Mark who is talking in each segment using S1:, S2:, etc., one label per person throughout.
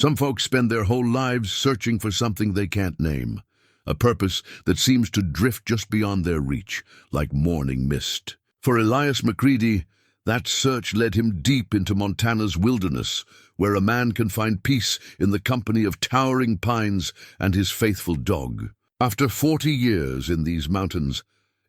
S1: Some folks spend their whole lives searching for something they can't name, a purpose that seems to drift just beyond their reach, like morning mist. For Elias MacReady, that search led him deep into Montana's wilderness, where a man can find peace in the company of towering pines and his faithful dog. After 40 years in these mountains,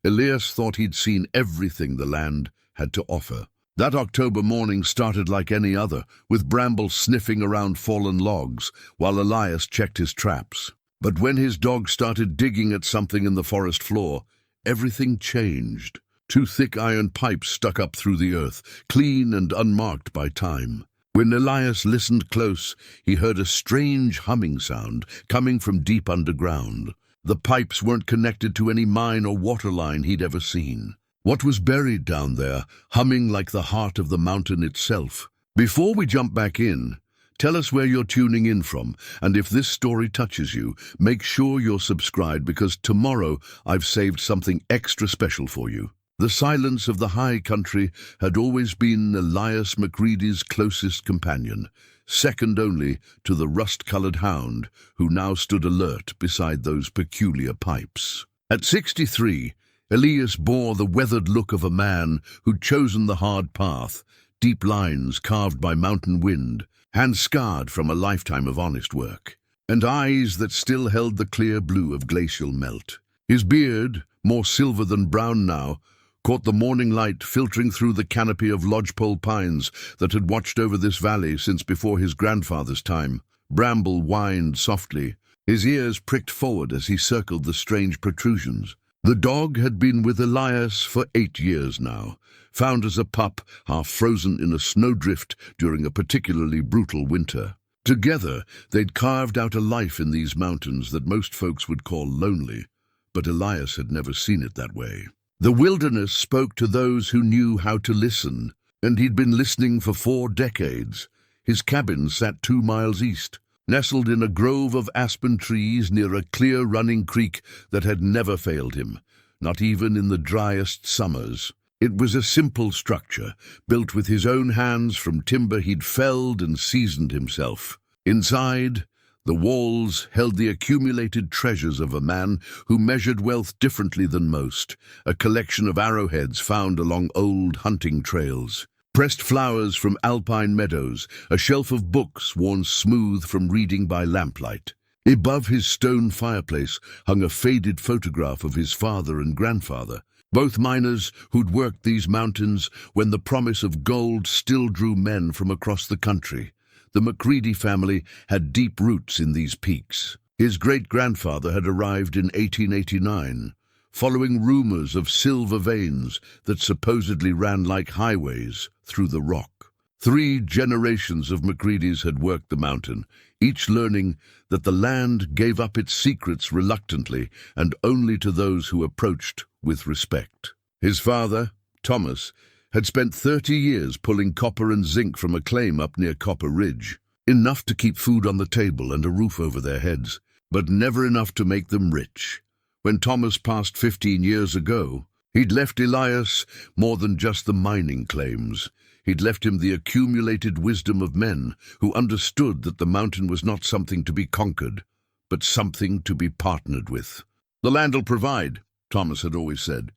S1: Elias thought he'd seen everything the land had to offer. That October morning started like any other, with Bramble sniffing around fallen logs, while Elias checked his traps. But when his dog started digging at something in the forest floor, everything changed. 2 thick iron pipes stuck up through the earth, clean and unmarked by time. When Elias listened close, he heard a strange humming sound coming from deep underground. The pipes weren't connected to any mine or water line he'd ever seen. What was buried down there, humming like the heart of the mountain itself? Before we jump back in, tell us where you're tuning in from, and if this story touches you, make sure you're subscribed, because tomorrow I've saved something extra special for you. The silence of the high country had always been Elias MacReady's closest companion, second only to the rust-colored hound who now stood alert beside those peculiar pipes. At 63, Elias bore the weathered look of a man who'd chosen the hard path, deep lines carved by mountain wind, hands scarred from a lifetime of honest work, and eyes that still held the clear blue of glacial melt. His beard, more silver than brown now, caught the morning light filtering through the canopy of lodgepole pines that had watched over this valley since before his grandfather's time. Bramble whined softly, his ears pricked forward as he circled the strange protrusions. The dog had been with Elias for 8 years now, found as a pup, half frozen in a snowdrift during a particularly brutal winter. Together, they'd carved out a life in these mountains that most folks would call lonely, but Elias had never seen it that way. The wilderness spoke to those who knew how to listen, and he'd been listening for 4 decades. His cabin sat 2 miles east, nestled in a grove of aspen trees near a clear running creek that had never failed him, not even in the driest summers. It was a simple structure, built with his own hands from timber he'd felled and seasoned himself. Inside, the walls held the accumulated treasures of a man who measured wealth differently than most, a collection of arrowheads found along old hunting trails, pressed flowers from alpine meadows, a shelf of books worn smooth from reading by lamplight. Above his stone fireplace hung a faded photograph of his father and grandfather, both miners who'd worked these mountains when the promise of gold still drew men from across the country. The MacReady family had deep roots in these peaks. His great-grandfather had arrived in 1889, following rumors of silver veins that supposedly ran like highways through the rock. 3 generations of MacReadys had worked the mountain, each learning that the land gave up its secrets reluctantly and only to those who approached with respect. His father, Thomas, had spent 30 years pulling copper and zinc from a claim up near Copper Ridge, enough to keep food on the table and a roof over their heads, but never enough to make them rich. When Thomas passed 15 years ago, he'd left Elias more than just the mining claims. He'd left him the accumulated wisdom of men who understood that the mountain was not something to be conquered, but something to be partnered with. "The land will provide," Thomas had always said,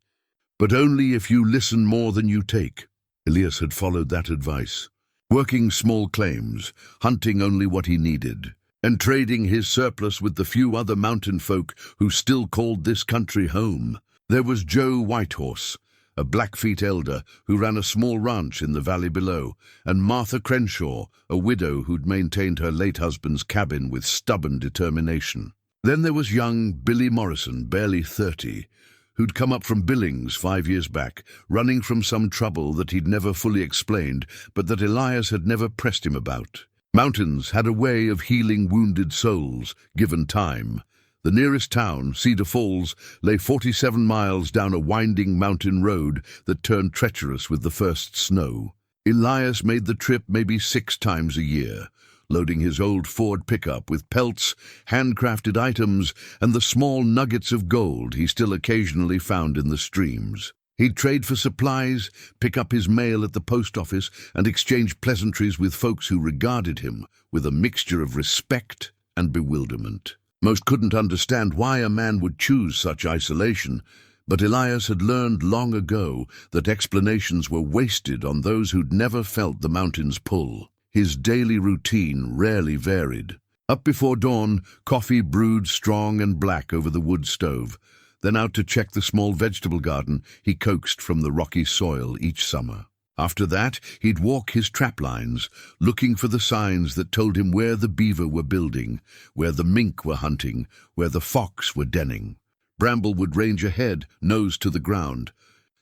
S1: "but only if you listen more than you take." Elias had followed that advice, working small claims, hunting only what he needed, and trading his surplus with the few other mountain folk who still called this country home. There was Joe Whitehorse, a Blackfeet elder who ran a small ranch in the valley below, and Martha Crenshaw, a widow who'd maintained her late husband's cabin with stubborn determination. Then there was young Billy Morrison, barely 30, who'd come up from Billings 5 years back, running from some trouble that he'd never fully explained, but that Elias had never pressed him about. Mountains had a way of healing wounded souls, given time. The nearest town, Cedar Falls, lay 47 miles down a winding mountain road that turned treacherous with the first snow. Elias made the trip maybe 6 times a year, loading his old Ford pickup with pelts, handcrafted items, and the small nuggets of gold he still occasionally found in the streams. He'd trade for supplies, pick up his mail at the post office, and exchange pleasantries with folks who regarded him with a mixture of respect and bewilderment. Most couldn't understand why a man would choose such isolation, but Elias had learned long ago that explanations were wasted on those who'd never felt the mountain's pull. His daily routine rarely varied. Up before dawn, coffee brewed strong and black over the wood stove. Then out to check the small vegetable garden he coaxed from the rocky soil each summer. After that, he'd walk his trap lines, looking for the signs that told him where the beaver were building, where the mink were hunting, where the fox were denning. Bramble would range ahead, nose to the ground,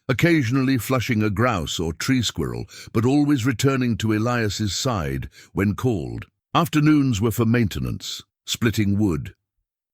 S1: occasionally flushing a grouse or tree squirrel, but always returning to Elias's side when called. Afternoons were for maintenance, splitting wood,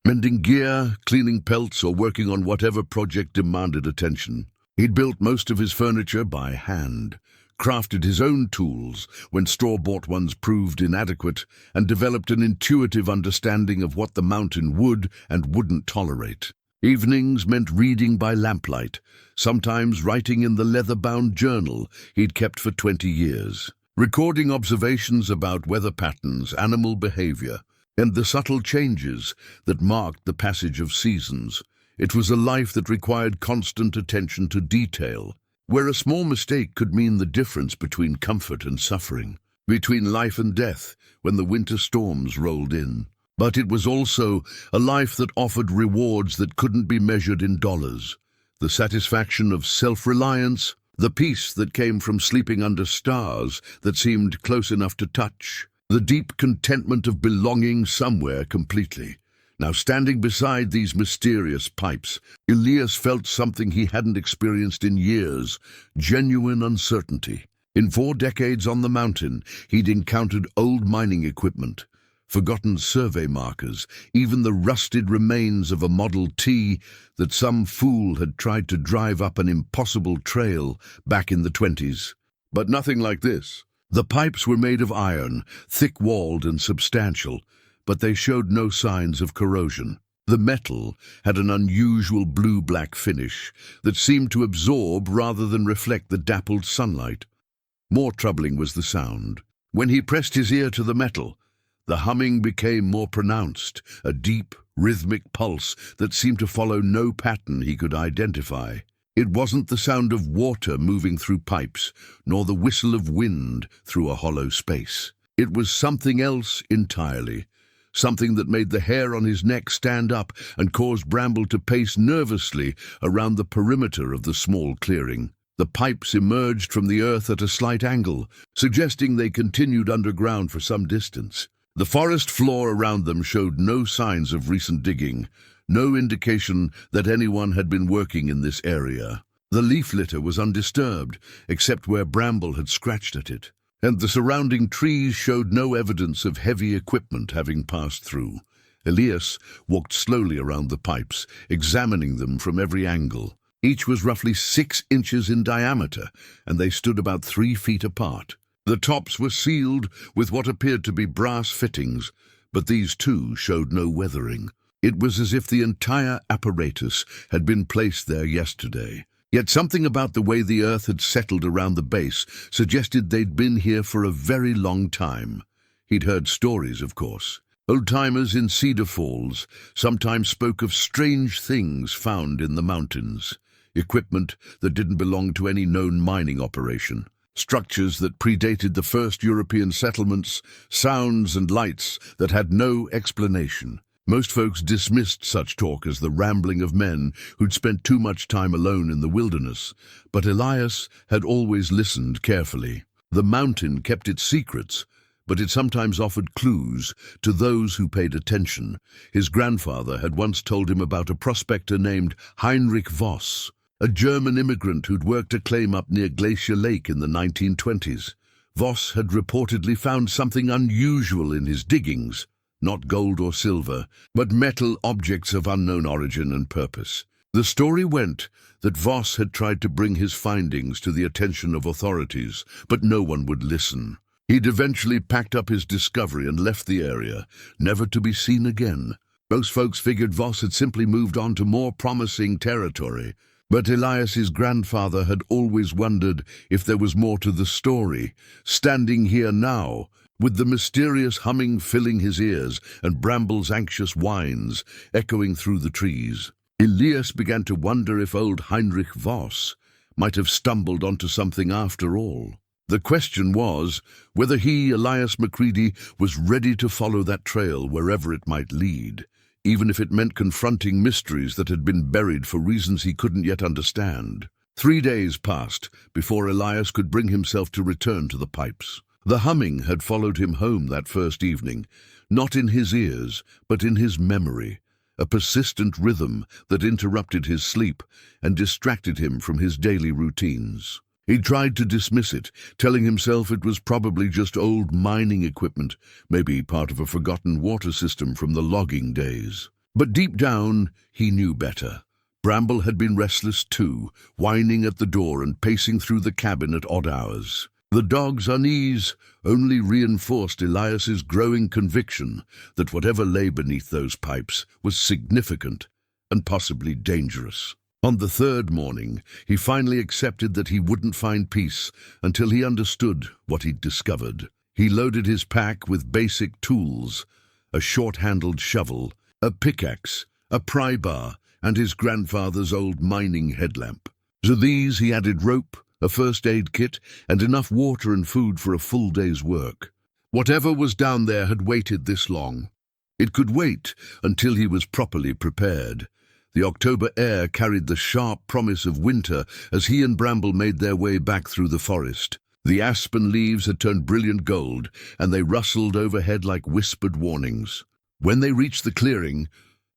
S1: mending gear, cleaning pelts, or working on whatever project demanded attention. He'd built most of his furniture by hand, crafted his own tools when store-bought ones proved inadequate, and developed an intuitive understanding of what the mountain would and wouldn't tolerate. Evenings meant reading by lamplight, sometimes writing in the leather-bound journal he'd kept for 20 years, recording observations about weather patterns, animal behavior, and the subtle changes that marked the passage of seasons. It was a life that required constant attention to detail, where a small mistake could mean the difference between comfort and suffering, between life and death when the winter storms rolled in. But it was also a life that offered rewards that couldn't be measured in dollars. The satisfaction of self-reliance, the peace that came from sleeping under stars that seemed close enough to touch, the deep contentment of belonging somewhere completely. Now, standing beside these mysterious pipes, Elias felt something he hadn't experienced in years, genuine uncertainty. In 4 decades on the mountain, he'd encountered old mining equipment, forgotten survey markers, even the rusted remains of a Model T that some fool had tried to drive up an impossible trail back in the 20s. But nothing like this. The pipes were made of iron, thick-walled and substantial, but they showed no signs of corrosion. The metal had an unusual blue-black finish that seemed to absorb rather than reflect the dappled sunlight. More troubling was the sound. When he pressed his ear to the metal, the humming became more pronounced, a deep, rhythmic pulse that seemed to follow no pattern he could identify. It wasn't the sound of water moving through pipes, nor the whistle of wind through a hollow space. It was something else entirely, something that made the hair on his neck stand up and caused Bramble to pace nervously around the perimeter of the small clearing. The pipes emerged from the earth at a slight angle, suggesting they continued underground for some distance. The forest floor around them showed no signs of recent digging, no indication that anyone had been working in this area. The leaf litter was undisturbed, except where Bramble had scratched at it, and the surrounding trees showed no evidence of heavy equipment having passed through. Elias walked slowly around the pipes, examining them from every angle. Each was roughly 6 inches in diameter, and they stood about 3 feet apart. The tops were sealed with what appeared to be brass fittings, but these too showed no weathering. It was as if the entire apparatus had been placed there yesterday. Yet something about the way the earth had settled around the base suggested they'd been here for a very long time. He'd heard stories, of course. Old-timers in Cedar Falls sometimes spoke of strange things found in the mountains, equipment that didn't belong to any known mining operation, structures that predated the first European settlements, sounds and lights that had no explanation. Most folks dismissed such talk as the rambling of men who'd spent too much time alone in the wilderness, but Elias had always listened carefully. The mountain kept its secrets, but it sometimes offered clues to those who paid attention. His grandfather had once told him about a prospector named Heinrich Voss, a German immigrant who'd worked a claim up near Glacier Lake in the 1920s. Voss had reportedly found something unusual in his diggings. Not gold or silver, but metal objects of unknown origin and purpose. The story went that Voss had tried to bring his findings to the attention of authorities, but no one would listen. He'd eventually packed up his discovery and left the area, never to be seen again. Most folks figured Voss had simply moved on to more promising territory, But Elias's grandfather had always wondered if there was more to the story. Standing here now, with the mysterious humming filling his ears and Bramble's anxious whines echoing through the trees, Elias began to wonder if old Heinrich Voss might have stumbled onto something after all. The question was whether he, Elias MacReady, was ready to follow that trail wherever it might lead, even if it meant confronting mysteries that had been buried for reasons he couldn't yet understand. 3 days passed before Elias could bring himself to return to the pipes. The humming had followed him home that first evening, not in his ears, but in his memory, a persistent rhythm that interrupted his sleep and distracted him from his daily routines. He tried to dismiss it, telling himself it was probably just old mining equipment, maybe part of a forgotten water system from the logging days. But deep down, he knew better. Bramble had been restless too, whining at the door and pacing through the cabin at odd hours. The dog's unease only reinforced Elias's growing conviction that whatever lay beneath those pipes was significant and possibly dangerous. On the third morning, he finally accepted that he wouldn't find peace until he understood what he'd discovered. He loaded his pack with basic tools, a short-handled shovel, a pickaxe, a pry bar, and his grandfather's old mining headlamp. To these he added rope, a first aid kit, and enough water and food for a full day's work. Whatever was down there had waited this long. It could wait until he was properly prepared. The October air carried the sharp promise of winter as he and Bramble made their way back through the forest. The aspen leaves had turned brilliant gold, and they rustled overhead like whispered warnings. When they reached the clearing,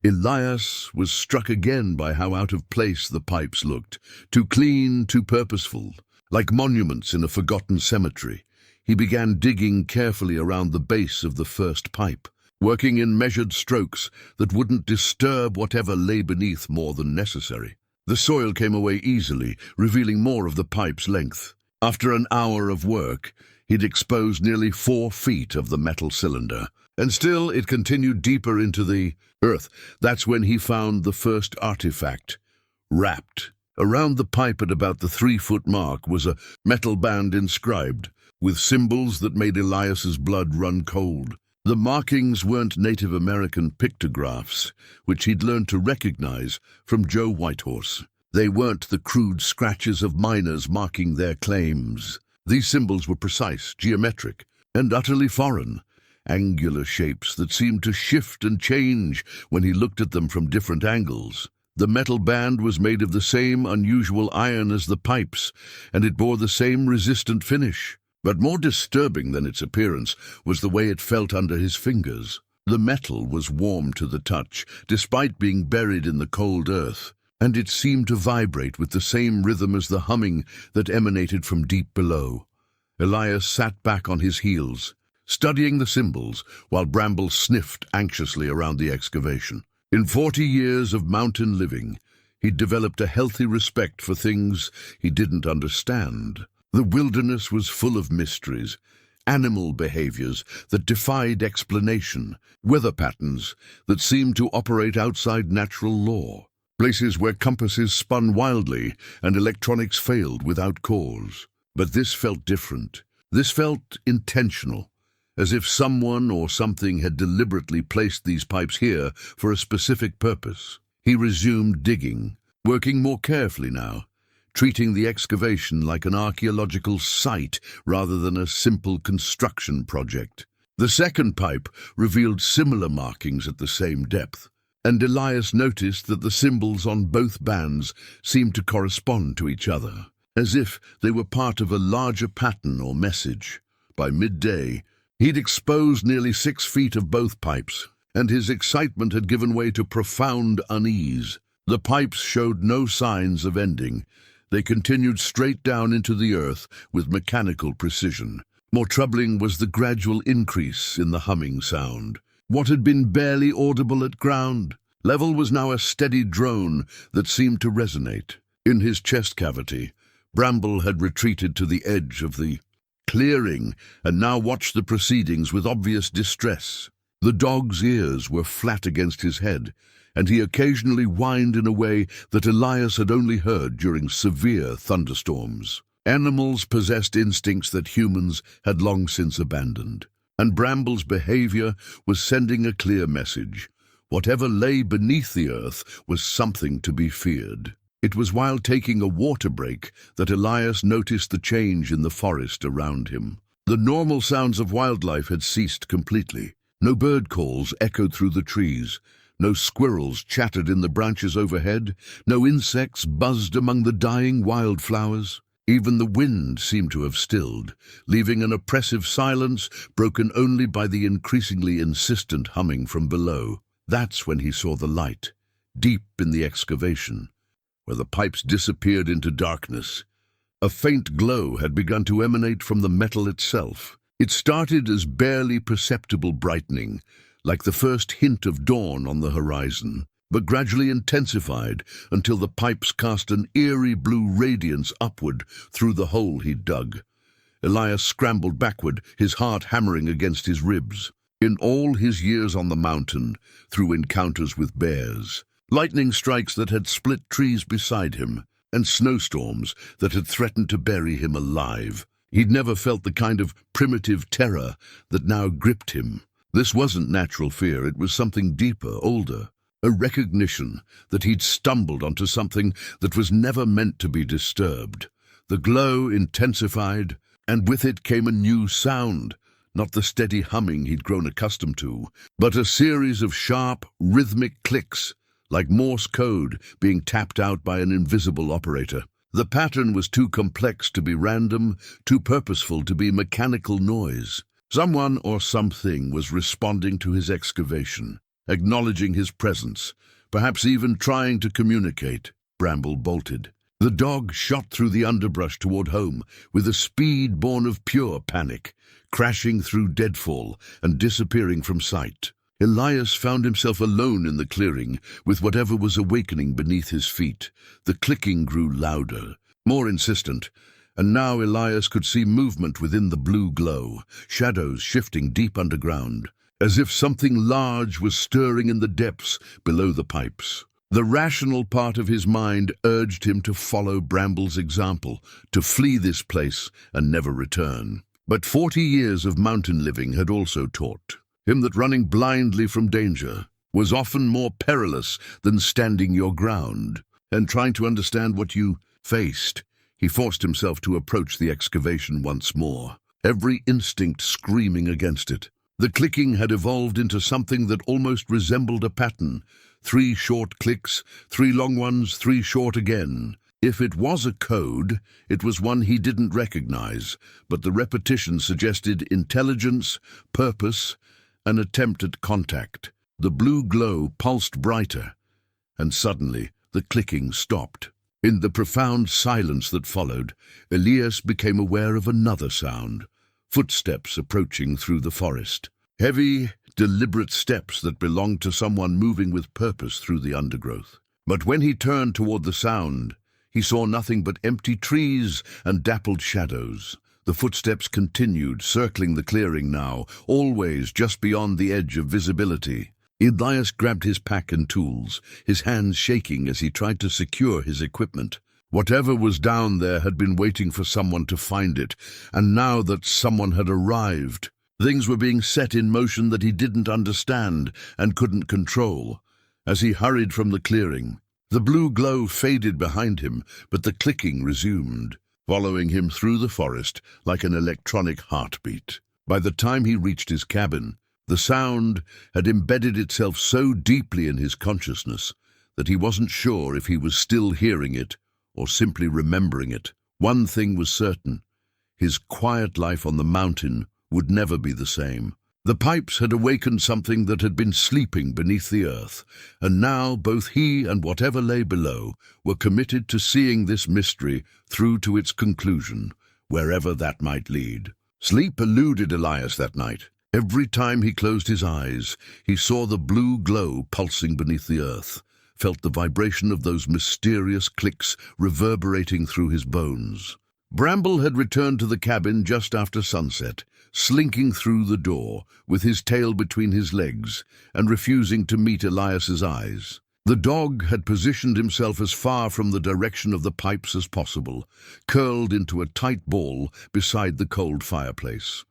S1: Elias was struck again by how out of place the pipes looked, too clean, too purposeful, like monuments in a forgotten cemetery. He began digging carefully around the base of the first pipe, working in measured strokes that wouldn't disturb whatever lay beneath more than necessary. The soil came away easily, revealing more of the pipe's length. After an hour of work, he'd exposed nearly 4 feet of the metal cylinder. And still it continued deeper into the earth. That's when he found the first artifact. Wrapped around the pipe at about the 3-foot mark was a metal band inscribed, with symbols that made Elias's blood run cold. The markings weren't Native American pictographs, which he'd learned to recognize from Joe Whitehorse. They weren't the crude scratches of miners marking their claims. These symbols were precise, geometric, and utterly foreign. Angular shapes that seemed to shift and change when he looked at them from different angles. The metal band was made of the same unusual iron as the pipes, and it bore the same resistant finish. But more disturbing than its appearance was the way it felt under his fingers. The metal was warm to the touch, despite being buried in the cold earth, and it seemed to vibrate with the same rhythm as the humming that emanated from deep below. Elias sat back on his heels, studying the symbols, while Bramble sniffed anxiously around the excavation. In 40 years of mountain living, he'd developed a healthy respect for things he didn't understand. The wilderness was full of mysteries, animal behaviors that defied explanation, weather patterns that seemed to operate outside natural law, places where compasses spun wildly and electronics failed without cause. But this felt different. This felt intentional, as if someone or something had deliberately placed these pipes here for a specific purpose. He resumed digging, working more carefully now, treating the excavation like an archaeological site rather than a simple construction project. The second pipe revealed similar markings at the same depth, and Elias noticed that the symbols on both bands seemed to correspond to each other, as if they were part of a larger pattern or message. By midday, he'd exposed nearly 6 feet of both pipes, and his excitement had given way to profound unease. The pipes showed no signs of ending. They continued straight down into the earth with mechanical precision. More troubling was the gradual increase in the humming sound. What had been barely audible at ground level was now a steady drone that seemed to resonate. In his chest cavity, Bramble had retreated to the edge of the clearing and now watched the proceedings with obvious distress. The dog's ears were flat against his head, and he occasionally whined in a way that Elias had only heard during severe thunderstorms. Animals possessed instincts that humans had long since abandoned, and Bramble's behavior was sending a clear message. Whatever lay beneath the earth was something to be feared. It was while taking a water break that Elias noticed the change in the forest around him. The normal sounds of wildlife had ceased completely. No bird calls echoed through the trees. No squirrels chattered in the branches overhead. No insects buzzed among the dying wildflowers. Even the wind seemed to have stilled, leaving an oppressive silence broken only by the increasingly insistent humming from below. That's when he saw the light, deep in the excavation, where the pipes disappeared into darkness. A faint glow had begun to emanate from the metal itself. It started as barely perceptible brightening, like the first hint of dawn on the horizon, but gradually intensified until the pipes cast an eerie blue radiance upward through the hole he'd dug. Elias scrambled backward, his heart hammering against his ribs. In all his years on the mountain, through encounters with bears, lightning strikes that had split trees beside him, and snowstorms that had threatened to bury him alive, he'd never felt the kind of primitive terror that now gripped him. This wasn't natural fear, it was something deeper, older, a recognition that he'd stumbled onto something that was never meant to be disturbed. The glow intensified, and with it came a new sound, not the steady humming he'd grown accustomed to, but a series of sharp, rhythmic clicks, like Morse code being tapped out by an invisible operator. The pattern was too complex to be random, too purposeful to be mechanical noise. Someone or something was responding to his excavation, acknowledging his presence, perhaps even trying to communicate. Bramble bolted. The dog shot through the underbrush toward home with a speed born of pure panic, crashing through deadfall and disappearing from sight. Elias found himself alone in the clearing, with whatever was awakening beneath his feet. The clicking grew louder, more insistent, and now Elias could see movement within the blue glow, shadows shifting deep underground, as if something large was stirring in the depths below the pipes. The rational part of his mind urged him to follow Bramble's example, to flee this place and never return. But 40 years of mountain living had also taught him that running blindly from danger was often more perilous than standing your ground. And trying to understand what you faced, he forced himself to approach the excavation once more, every instinct screaming against it. The clicking had evolved into something that almost resembled a pattern. 3 short clicks, 3 long ones, 3 short again. If it was a code, it was one he didn't recognize, but the repetition suggested intelligence, purpose, an attempt at contact. The blue glow pulsed brighter, and suddenly the clicking stopped. In the profound silence that followed, Elias became aware of another sound, footsteps approaching through the forest. Heavy, deliberate steps that belonged to someone moving with purpose through the undergrowth. But when he turned toward the sound, he saw nothing but empty trees and dappled shadows. The footsteps continued, circling the clearing now, always just beyond the edge of visibility. Elias grabbed his pack and tools, his hands shaking as he tried to secure his equipment. Whatever was down there had been waiting for someone to find it, and now that someone had arrived, things were being set in motion that he didn't understand and couldn't control. As he hurried from the clearing, the blue glow faded behind him, but the clicking resumed, following him through the forest like an electronic heartbeat. By the time he reached his cabin, the sound had embedded itself so deeply in his consciousness that he wasn't sure if he was still hearing it or simply remembering it. One thing was certain: his quiet life on the mountain would never be the same. The pipes had awakened something that had been sleeping beneath the earth, and now both he and whatever lay below were committed to seeing this mystery through to its conclusion, wherever that might lead. Sleep eluded Elias that night. Every time he closed his eyes, he saw the blue glow pulsing beneath the earth, felt the vibration of those mysterious clicks reverberating through his bones. Bramble had returned to the cabin just after sunset, slinking through the door, with his tail between his legs, and refusing to meet Elias's eyes. The dog had positioned himself as far from the direction of the pipes as possible, curled into a tight ball beside the cold fireplace.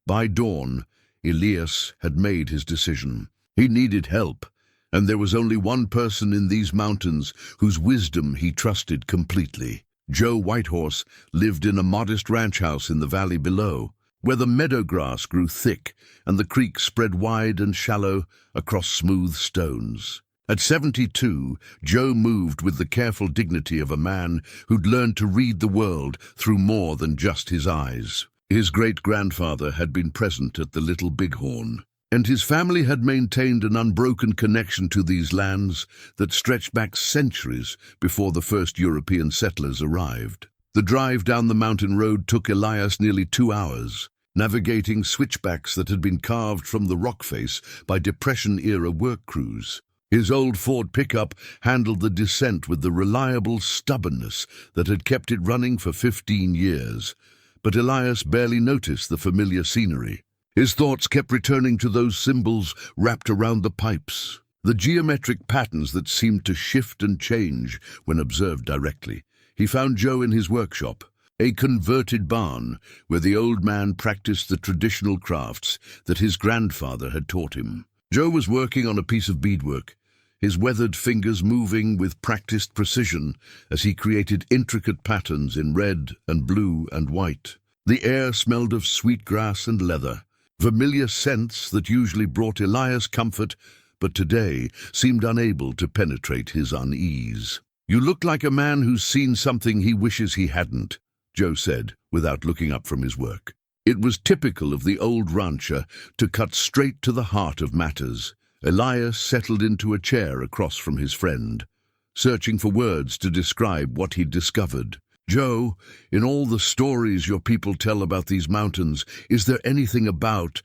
S1: By dawn, Elias had made his decision. He needed help, and there was only one person in these mountains whose wisdom he trusted completely. Joe Whitehorse lived in a modest ranch house in the valley below, where the meadow grass grew thick and the creek spread wide and shallow across smooth stones. At 72, Joe moved with the careful dignity of a man who'd learned to read the world through more than just his eyes. His great-grandfather had been present at the Little Bighorn, and his family had maintained an unbroken connection to these lands that stretched back centuries before the first European settlers arrived. The drive down the mountain road took Elias nearly 2 hours, navigating switchbacks that had been carved from the rock face by Depression-era work crews. His old Ford pickup handled the descent with the reliable stubbornness that had kept it running for 15 years, but Elias barely noticed the familiar scenery. His thoughts kept returning to those symbols wrapped around the pipes, the geometric patterns that seemed to shift and change when observed directly. He found Joe in his workshop, a converted barn where the old man practiced the traditional crafts that his grandfather had taught him. Joe was working on a piece of beadwork, his weathered fingers moving with practiced precision as he created intricate patterns in red and blue and white. The air smelled of sweet grass and leather, familiar scents that usually brought Elias comfort, but today seemed unable to penetrate his unease. "You look like a man who's seen something he wishes he hadn't," Joe said, without looking up from his work. It was typical of the old rancher to cut straight to the heart of matters. Elias settled into a chair across from his friend, searching for words to describe what he'd discovered. "Joe, in all the stories your people tell about these mountains, is there anything about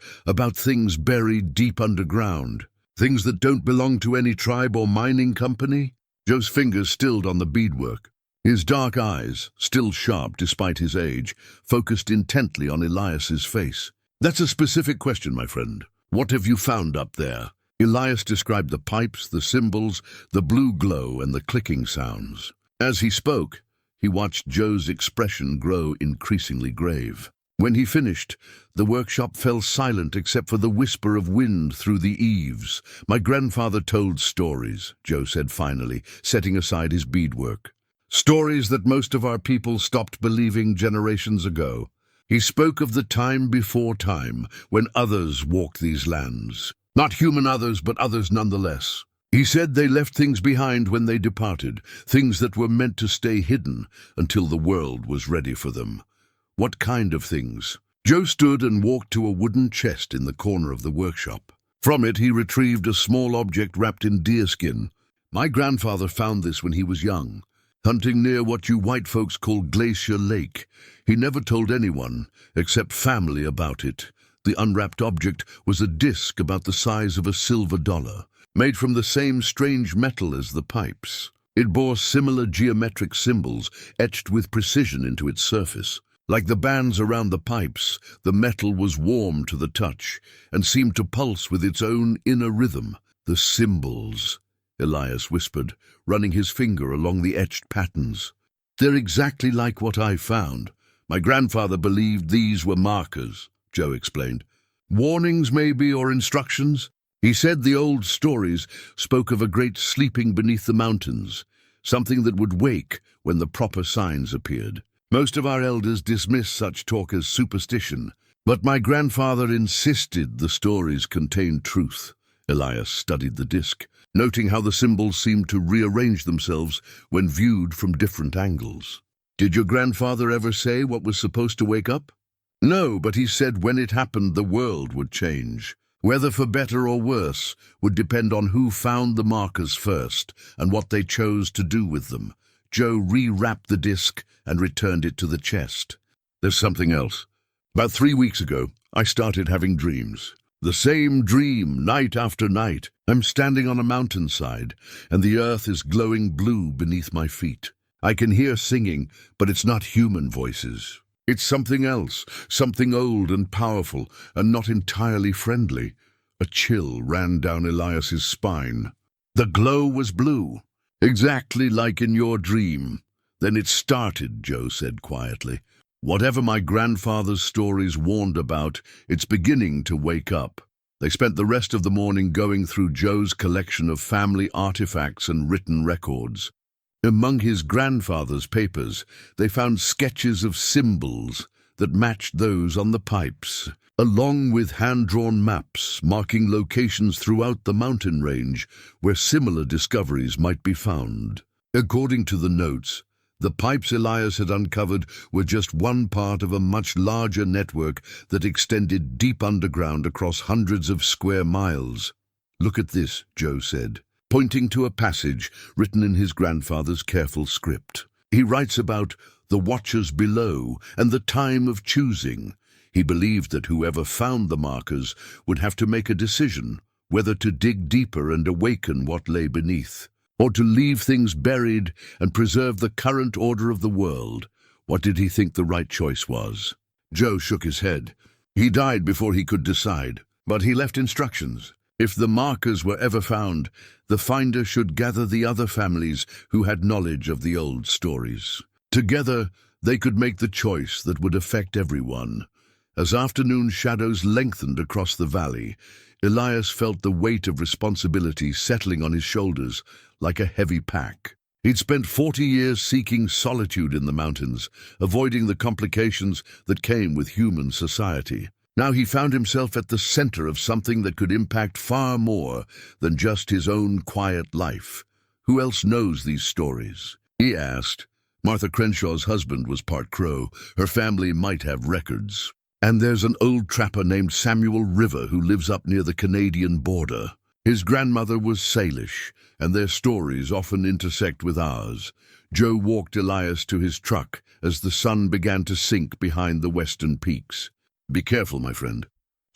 S1: things buried deep underground? Things that don't belong to any tribe or mining company?" Joe's fingers stilled on the beadwork. His dark eyes, still sharp despite his age, focused intently on Elias's face. "That's a specific question, my friend. What have you found up there?" Elias described the pipes, the symbols, the blue glow, and the clicking sounds. As he spoke, he watched Joe's expression grow increasingly grave. When he finished, the workshop fell silent except for the whisper of wind through the eaves. "My grandfather told stories," Joe said finally, setting aside his beadwork. "Stories that most of our people stopped believing generations ago. He spoke of the time before time, when others walked these lands. Not human others, but others nonetheless. He said they left things behind when they departed, things that were meant to stay hidden until the world was ready for them." "What kind of things?" Joe stood and walked to a wooden chest in the corner of the workshop. From it he retrieved a small object wrapped in deerskin. "My grandfather found this when he was young, hunting near what you white folks call Glacier Lake. He never told anyone, except family, about it. The unwrapped object was a disc about the size of a silver dollar, made from the same strange metal as the pipes. It bore similar geometric symbols etched with precision into its surface. Like the bands around the pipes, the metal was warm to the touch and seemed to pulse with its own inner rhythm. "The symbols," Elias whispered, running his finger along the etched patterns. "They're exactly like what I found. My grandfather believed these were markers," Joe explained. "Warnings, maybe, or instructions? He said the old stories spoke of a great sleeping beneath the mountains, something that would wake when the proper signs appeared. Most of our elders dismissed such talk as superstition, but my grandfather insisted the stories contained truth." Elias studied the disc, noting how the symbols seemed to rearrange themselves when viewed from different angles. "Did your grandfather ever say what was supposed to wake up?" "No, but he said when it happened the world would change. Whether for better or worse would depend on who found the markers first and what they chose to do with them." Joe re-wrapped the disc and returned it to the chest. "There's something else. About 3 weeks ago, I started having dreams. The same dream, night after night. I'm standing on a mountainside, and the earth is glowing blue beneath my feet. I can hear singing, but it's not human voices. It's something else, something old and powerful, and not entirely friendly. A chill ran down Elias's spine. The glow was blue, exactly like in your dream. Then it started, Joe said quietly. Whatever my grandfather's stories warned about, it's beginning to wake up. They spent the rest of the morning going through Joe's collection of family artifacts and written records. Among his grandfather's papers, they found sketches of symbols that matched those on the pipes, along with hand-drawn maps marking locations throughout the mountain range where similar discoveries might be found. According to the notes, the pipes Elias had uncovered were just one part of a much larger network that extended deep underground across hundreds of square miles. "Look at this," Joe said, pointing to a passage written in his grandfather's careful script. He writes about the watchers below and the time of choosing. He believed that whoever found the markers would have to make a decision, whether to dig deeper and awaken what lay beneath, or to leave things buried and preserve the current order of the world. What did he think the right choice was? Joe shook his head. He died before he could decide, but he left instructions. If the markers were ever found, the finder should gather the other families who had knowledge of the old stories. Together, they could make the choice that would affect everyone. As afternoon shadows lengthened across the valley, Elias felt the weight of responsibility settling on his shoulders like a heavy pack. He'd spent 40 years seeking solitude in the mountains, avoiding the complications that came with human society. Now he found himself at the center of something that could impact far more than just his own quiet life. Who else knows these stories? He asked. Martha Crenshaw's husband was part Crow. Her family might have records. And there's an old trapper named Samuel River who lives up near the Canadian border. His grandmother was Salish, and their stories often intersect with ours. Joe walked Elias to his truck as the sun began to sink behind the western peaks. Be careful, my friend.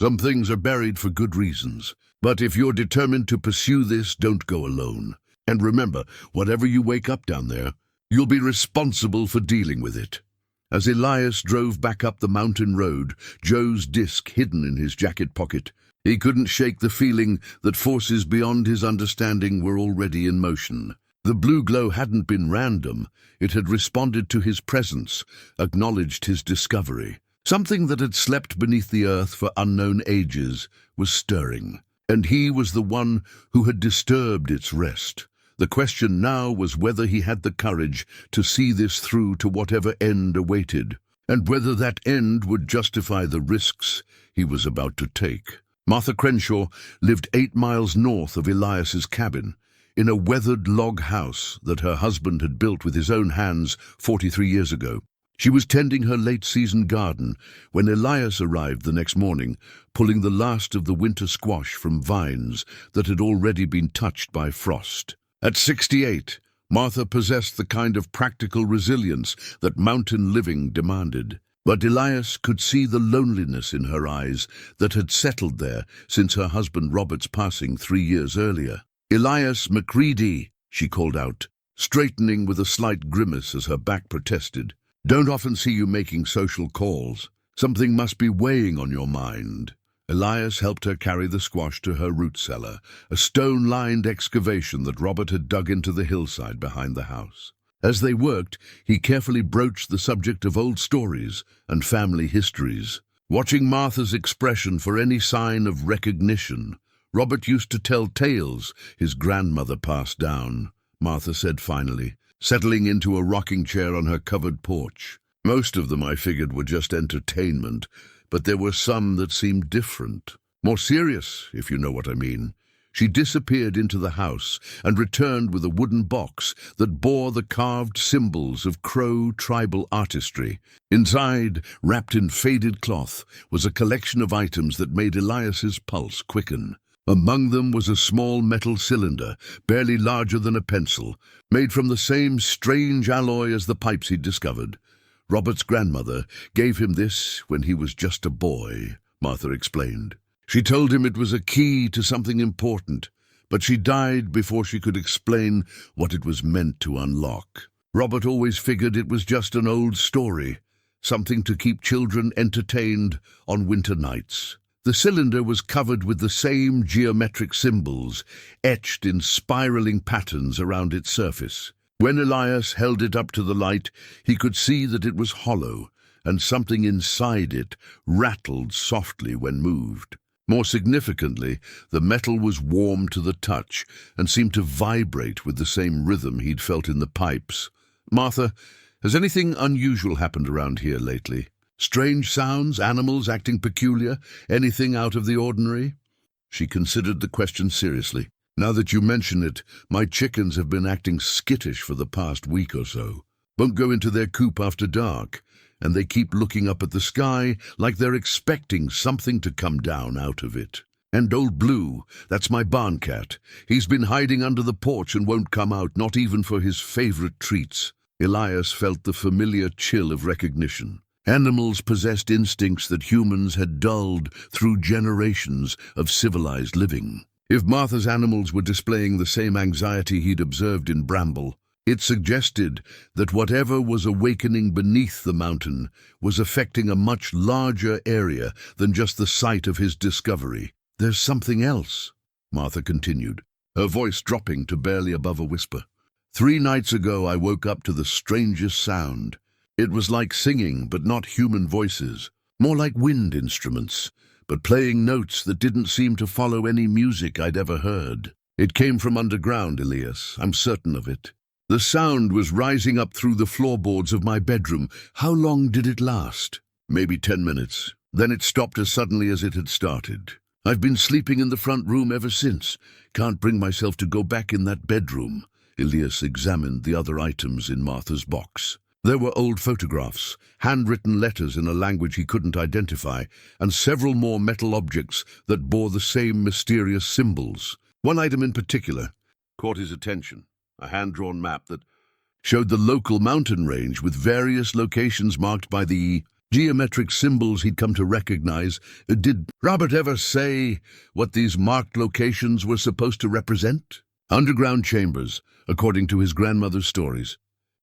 S1: Some things are buried for good reasons. But if you're determined to pursue this, don't go alone. And remember, whatever you wake up down there, you'll be responsible for dealing with it. As Elias drove back up the mountain road, Joe's disc hidden in his jacket pocket, he couldn't shake the feeling that forces beyond his understanding were already in motion. The blue glow hadn't been random. It had responded to his presence, acknowledged his discovery. Something that had slept beneath the earth for unknown ages was stirring, and he was the one who had disturbed its rest. The question now was whether he had the courage to see this through to whatever end awaited, and whether that end would justify the risks he was about to take. Martha Crenshaw lived 8 miles north of Elias's cabin, in a weathered log house that her husband had built with his own hands 43 years ago. She was tending her late-season garden when Elias arrived the next morning, pulling the last of the winter squash from vines that had already been touched by frost. At 68, Martha possessed the kind of practical resilience that mountain living demanded. But Elias could see the loneliness in her eyes that had settled there since her husband Robert's passing 3 years earlier. "Elias MacReady," she called out, straightening with a slight grimace as her back protested. "Don't often see you making social calls. Something must be weighing on your mind." Elias helped her carry the squash to her root cellar, a stone-lined excavation that Robert had dug into the hillside behind the house. As they worked, he carefully broached the subject of old stories and family histories. Watching Martha's expression for any sign of recognition, Robert used to tell tales his grandmother passed down, Martha said finally, settling into a rocking chair on her covered porch. Most of them, I figured, were just entertainment, but there were some that seemed different, more serious, if you know what I mean. She disappeared into the house and returned with a wooden box that bore the carved symbols of Crow tribal artistry. Inside, wrapped in faded cloth, was a collection of items that made Elias's pulse quicken. Among them was a small metal cylinder, barely larger than a pencil, made from the same strange alloy as the pipes he'd discovered. Robert's grandmother gave him this when he was just a boy, Martha explained. She told him it was a key to something important, but she died before she could explain what it was meant to unlock. Robert always figured it was just an old story, something to keep children entertained on winter nights. The cylinder was covered with the same geometric symbols, etched in spiraling patterns around its surface. When Elias held it up to the light, he could see that it was hollow, and something inside it rattled softly when moved. More significantly, the metal was warm to the touch and seemed to vibrate with the same rhythm he'd felt in the pipes. "Martha, has anything unusual happened around here lately? Strange sounds, animals acting peculiar, anything out of the ordinary?" She considered the question seriously. "Now that you mention it, my chickens have been acting skittish for the past week or so. Won't go into their coop after dark, and they keep looking up at the sky like they're expecting something to come down out of it. And old Blue, that's my barn cat, he's been hiding under the porch and won't come out, not even for his favorite treats." Elias felt the familiar chill of recognition. Animals possessed instincts that humans had dulled through generations of civilized living. If Martha's animals were displaying the same anxiety he'd observed in Bramble, it suggested that whatever was awakening beneath the mountain was affecting a much larger area than just the site of his discovery. "There's something else," Martha continued, her voice dropping to barely above a whisper. "3 nights ago I woke up to the strangest sound. It was like singing, but not human voices, more like wind instruments, but playing notes that didn't seem to follow any music I'd ever heard. It came from underground, Elias, I'm certain of it. The sound was rising up through the floorboards of my bedroom. How long did it last? Maybe 10 minutes. Then it stopped as suddenly as it had started. I've been sleeping in the front room ever since. Can't bring myself to go back in that bedroom." Elias examined the other items in Martha's box. There were old photographs, handwritten letters in a language he couldn't identify, and several more metal objects that bore the same mysterious symbols. One item in particular caught his attention, a hand-drawn map that showed the local mountain range with various locations marked by the geometric symbols he'd come to recognize. Did Robert ever say what these marked locations were supposed to represent? Underground chambers, according to his grandmother's stories.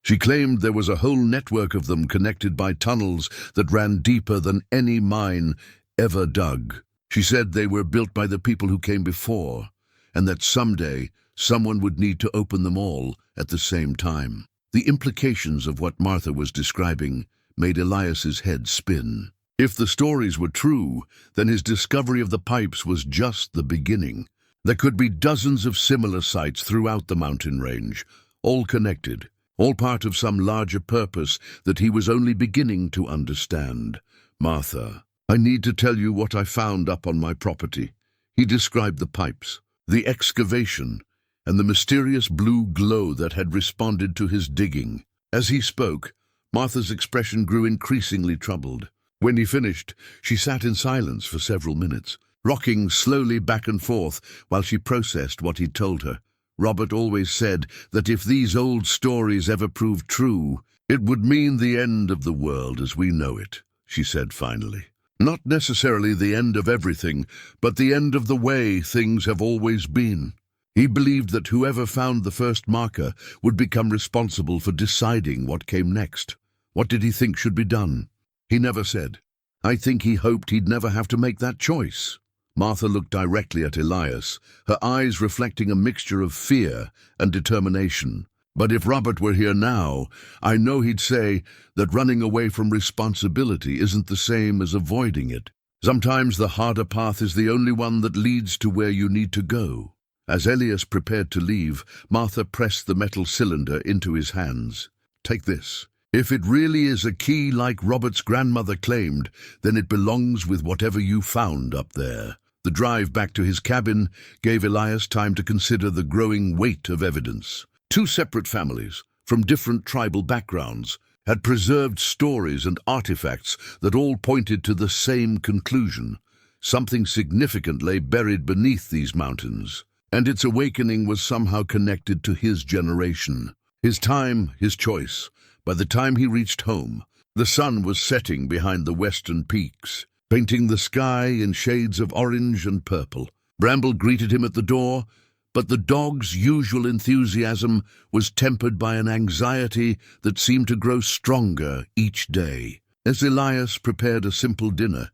S1: She claimed there was a whole network of them connected by tunnels that ran deeper than any mine ever dug. She said they were built by the people who came before, and that someday someone would need to open them all at the same time. The implications of what Martha was describing made Elias's head spin. If the stories were true, then his discovery of the pipes was just the beginning. There could be dozens of similar sites throughout the mountain range, all connected, all part of some larger purpose that he was only beginning to understand. "Martha, I need to tell you what I found up on my property." He described the pipes, the excavation, and the mysterious blue glow that had responded to his digging. As he spoke, Martha's expression grew increasingly troubled. When he finished, she sat in silence for several minutes, rocking slowly back and forth while she processed what he'd told her. "Robert always said that if these old stories ever proved true, it would mean the end of the world as we know it," she said finally. "Not necessarily the end of everything, but the end of the way things have always been." He believed that whoever found the first marker would become responsible for deciding what came next. What did he think should be done? He never said. I think he hoped he'd never have to make that choice. Martha looked directly at Elias, her eyes reflecting a mixture of fear and determination. "But if Robert were here now, I know he'd say that running away from responsibility isn't the same as avoiding it. Sometimes the harder path is the only one that leads to where you need to go." As Elias prepared to leave, Martha pressed the metal cylinder into his hands. "Take this. If it really is a key like Robert's grandmother claimed, then it belongs with whatever you found up there." The drive back to his cabin gave Elias time to consider the growing weight of evidence. 2 separate families, from different tribal backgrounds, had preserved stories and artifacts that all pointed to the same conclusion. Something significant lay buried beneath these mountains, and its awakening was somehow connected to his generation. His time, his choice. By the time he reached home, the sun was setting behind the western peaks, painting the sky in shades of orange and purple. Bramble greeted him at the door, but the dog's usual enthusiasm was tempered by an anxiety that seemed to grow stronger each day. As Elias prepared a simple dinner,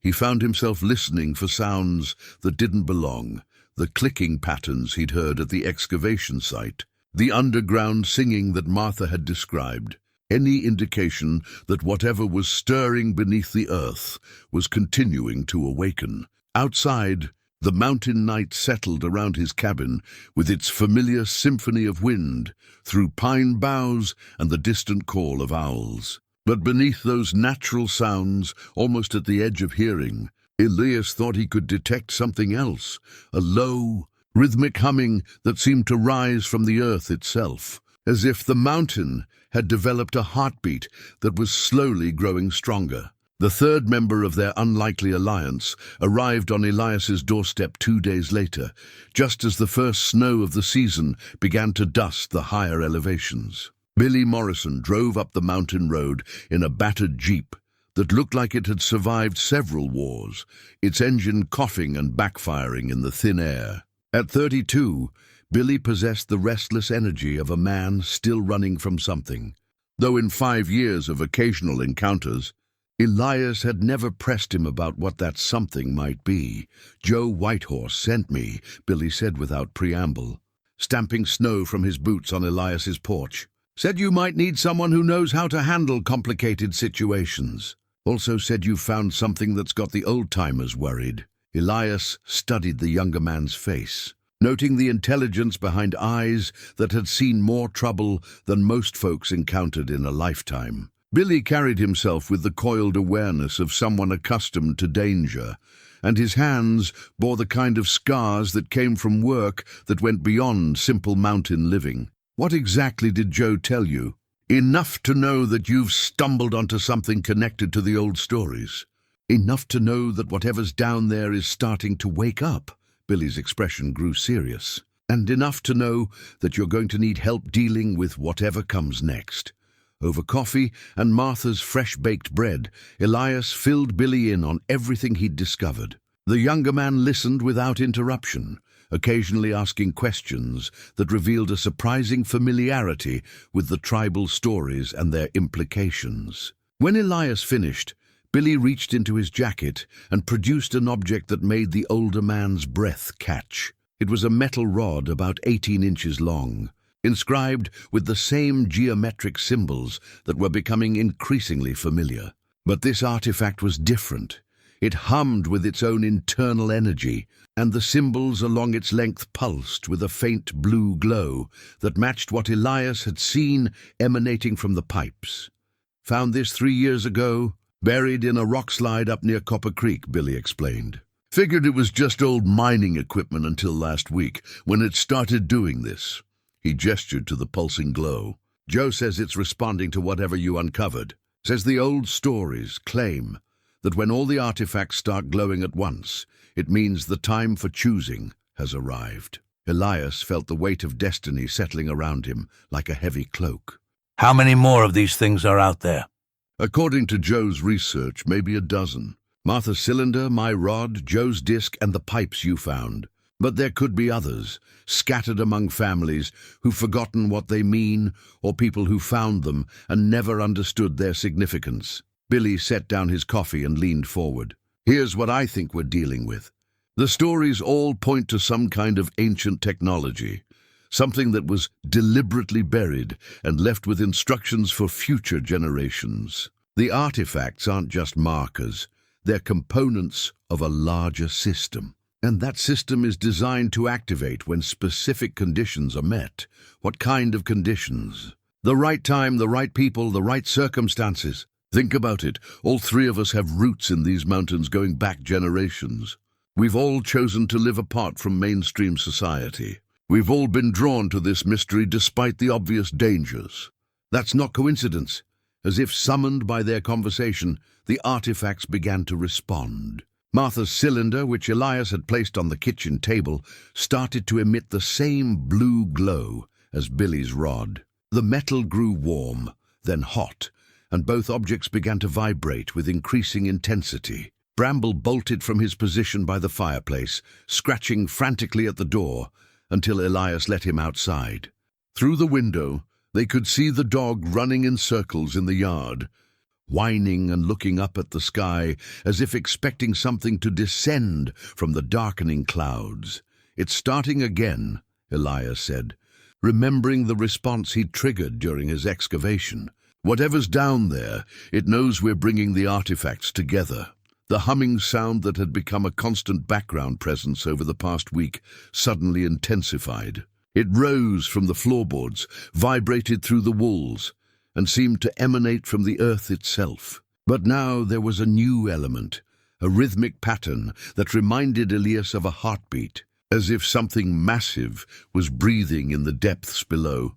S1: he found himself listening for sounds that didn't belong, the clicking patterns he'd heard at the excavation site, the underground singing that Martha had described, any indication that whatever was stirring beneath the earth was continuing to awaken. Outside, the mountain night settled around his cabin with its familiar symphony of wind through pine boughs and the distant call of owls. But beneath those natural sounds, almost at the edge of hearing, Elias thought he could detect something else, a low, rhythmic humming that seemed to rise from the earth itself, as if the mountain had developed a heartbeat that was slowly growing stronger. The third member of their unlikely alliance arrived on Elias's doorstep 2 days later, just as the first snow of the season began to dust the higher elevations. Billy Morrison drove up the mountain road in a battered Jeep that looked like it had survived several wars, its engine coughing and backfiring in the thin air. At 32, Billy possessed the restless energy of a man still running from something. Though in 5 years of occasional encounters, Elias had never pressed him about what that something might be. "Joe Whitehorse sent me," Billy said without preamble, stamping snow from his boots on Elias's porch. "Said you might need someone who knows how to handle complicated situations. Also said you found something that's got the old-timers worried." Elias studied the younger man's face, noting the intelligence behind eyes that had seen more trouble than most folks encountered in a lifetime. Billy carried himself with the coiled awareness of someone accustomed to danger, and his hands bore the kind of scars that came from work that went beyond simple mountain living. "What exactly did Joe tell you?" "Enough to know that you've stumbled onto something connected to the old stories. Enough to know that whatever's down there is starting to wake up." Billy's expression grew serious. "And enough to know that you're going to need help dealing with whatever comes next." Over coffee and Martha's fresh-baked bread, Elias filled Billy in on everything he'd discovered. The younger man listened without interruption, occasionally asking questions that revealed a surprising familiarity with the tribal stories and their implications. When Elias finished, Billy reached into his jacket and produced an object that made the older man's breath catch. It was a metal rod about 18 inches long, inscribed with the same geometric symbols that were becoming increasingly familiar. But this artifact was different. It hummed with its own internal energy, and the symbols along its length pulsed with a faint blue glow that matched what Elias had seen emanating from the pipes. "Found this 3 years ago, buried in a rock slide up near Copper Creek," Billy explained. "Figured it was just old mining equipment until last week, when it started doing this." He gestured to the pulsing glow. "Joe says it's responding to whatever you uncovered. Says the old stories claim that when all the artifacts start glowing at once, it means the time for choosing has arrived." Elias felt the weight of destiny settling around him like a heavy cloak.
S2: "How many more of these things are out there?"
S1: "According to Joe's research, maybe a dozen. Martha's cylinder, my rod, Joe's disc, and the pipes you found. But there could be others, scattered among families who've forgotten what they mean, or people who found them and never understood their significance." Billy set down his coffee and leaned forward. "Here's what I think we're dealing with. The stories all point to some kind of ancient technology, something that was deliberately buried and left with instructions for future generations. The artifacts aren't just markers, they're components of a larger system. And that system is designed to activate when specific conditions are met. What kind of conditions? The right time, the right people, the right circumstances. Think about it. All 3 of us have roots in these mountains going back generations. We've all chosen to live apart from mainstream society. We've all been drawn to this mystery despite the obvious dangers. That's not coincidence. As if summoned by their conversation, the artifacts began to respond. Martha's cylinder, which Elias had placed on the kitchen table, started to emit the same blue glow as Billy's rod. The metal grew warm, then hot, and both objects began to vibrate with increasing intensity. Bramble bolted from his position by the fireplace, scratching frantically at the door, until Elias let him outside. Through the window, they could see the dog running in circles in the yard, whining and looking up at the sky as if expecting something to descend from the darkening clouds. "It's starting again," Elias said, remembering the response he'd triggered during his excavation. "Whatever's down there, it knows we're bringing the artifacts together." The humming sound that had become a constant background presence over the past week suddenly intensified. It rose from the floorboards, vibrated through the walls, and seemed to emanate from the earth itself. But now there was a new element, a rhythmic pattern that reminded Elias of a heartbeat, as if something massive was breathing in the depths below.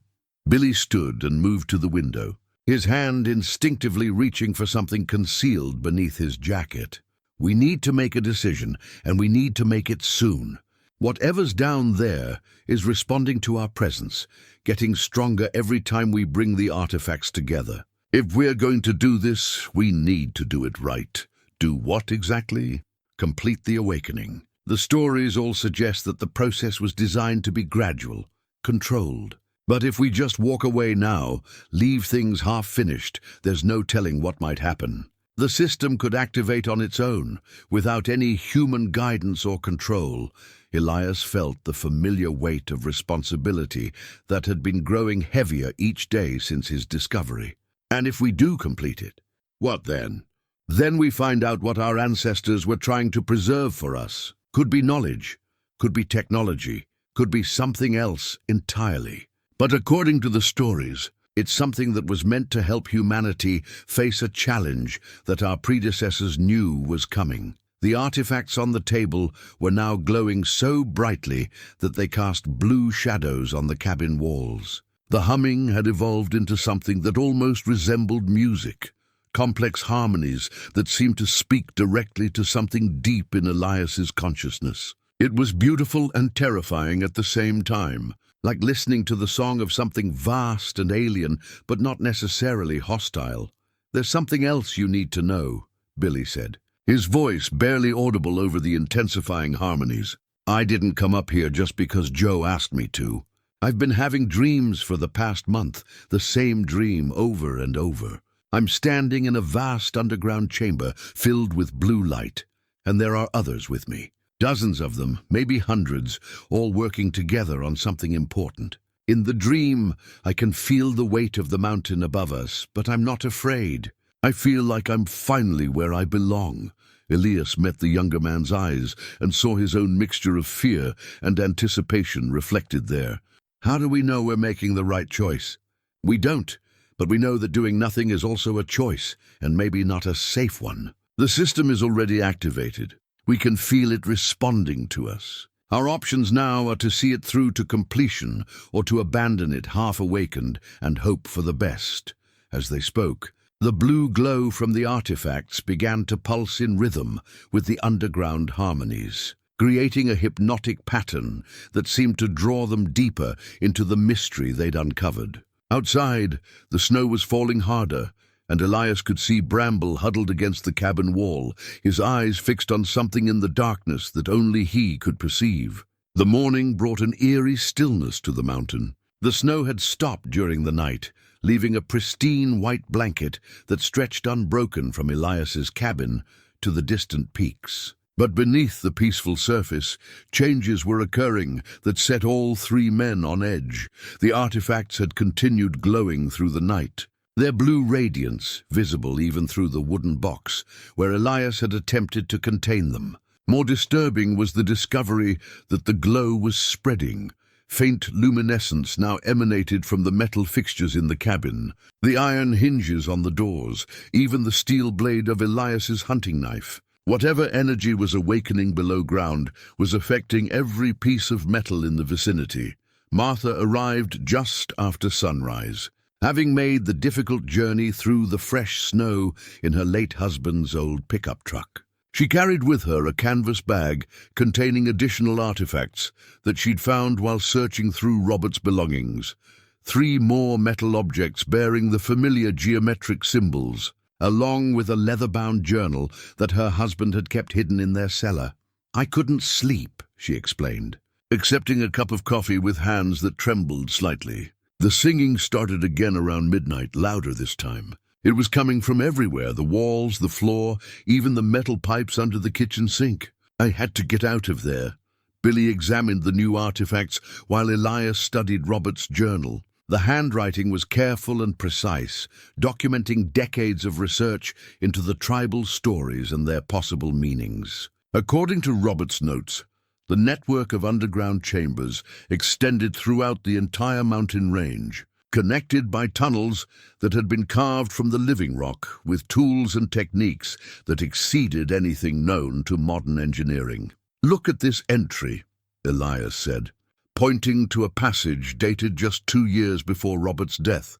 S1: Billy stood and moved to the window, his hand instinctively reaching for something concealed beneath his jacket. "We need to make a decision, and we need to make it soon. Whatever's down there is responding to our presence, getting stronger every time we bring the artifacts together. If we're going to do this, we need to do it right." Do what exactly? Complete the awakening. The stories all suggest that the process was designed to be gradual, controlled. But if we just walk away now, leave things half-finished, there's no telling what might happen. The system could activate on its own, without any human guidance or control. Elias felt the familiar weight of responsibility that had been growing heavier each day since his discovery. And if we do complete it, what then? Then we find out what our ancestors were trying to preserve for us. Could be knowledge, could be technology, could be something else entirely. But according to the stories, it's something that was meant to help humanity face a challenge that our predecessors knew was coming. The artifacts on the table were now glowing so brightly that they cast blue shadows on the cabin walls. The humming had evolved into something that almost resembled music, complex harmonies that seemed to speak directly to something deep in Elias's consciousness. It was beautiful and terrifying at the same time, like listening to the song of something vast and alien, but not necessarily hostile. "There's something else you need to know," Billy said, his voice barely audible over the intensifying harmonies. "I didn't come up here just because Joe asked me to. I've been having dreams for the past month, the same dream over and over. I'm standing in a vast underground chamber filled with blue light, and there are others with me. Dozens of them, maybe hundreds, all working together on something important. In the dream, I can feel the weight of the mountain above us, but I'm not afraid. I feel like I'm finally where I belong." Elias met the younger man's eyes and saw his own mixture of fear and anticipation reflected there. "How do we know we're making the right choice?" "We don't, but we know that doing nothing is also a choice, and maybe not a safe one. The system is already activated. We can feel it responding to us. Our options now are to see it through to completion or to abandon it half-awakened and hope for the best." As they spoke, the blue glow from the artifacts began to pulse in rhythm with the underground harmonies, creating a hypnotic pattern that seemed to draw them deeper into the mystery they'd uncovered. Outside, the snow was falling harder, and Elias could see Bramble huddled against the cabin wall, his eyes fixed on something in the darkness that only he could perceive. The morning brought an eerie stillness to the mountain. The snow had stopped during the night, leaving a pristine white blanket that stretched unbroken from Elias's cabin to the distant peaks. But beneath the peaceful surface, changes were occurring that set all three men on edge. The artifacts had continued glowing through the night, their blue radiance visible even through the wooden box where Elias had attempted to contain them. More disturbing was the discovery that the glow was spreading. Faint luminescence now emanated from the metal fixtures in the cabin, the iron hinges on the doors, even the steel blade of Elias's hunting knife. Whatever energy was awakening below ground was affecting every piece of metal in the vicinity. Martha arrived just after sunrise, having made the difficult journey through the fresh snow in her late husband's old pickup truck. She carried with her a canvas bag containing additional artifacts that she'd found while searching through Robert's belongings. 3 more metal objects bearing the familiar geometric symbols, along with a leather-bound journal that her husband had kept hidden in their cellar. "I couldn't sleep," she explained, accepting a cup of coffee with hands that trembled slightly. The singing started again around midnight, louder this time. It was coming from everywhere, the walls, the floor, even the metal pipes under the kitchen sink. I had to get out of there. Billy examined the new artifacts while Elias studied Robert's journal. The handwriting was careful and precise, documenting decades of research into the tribal stories and their possible meanings. According to Robert's notes, the network of underground chambers extended throughout the entire mountain range, connected by tunnels that had been carved from the living rock with tools and techniques that exceeded anything known to modern engineering. "Look at this entry," Elias said, pointing to a passage dated just 2 years before Robert's death.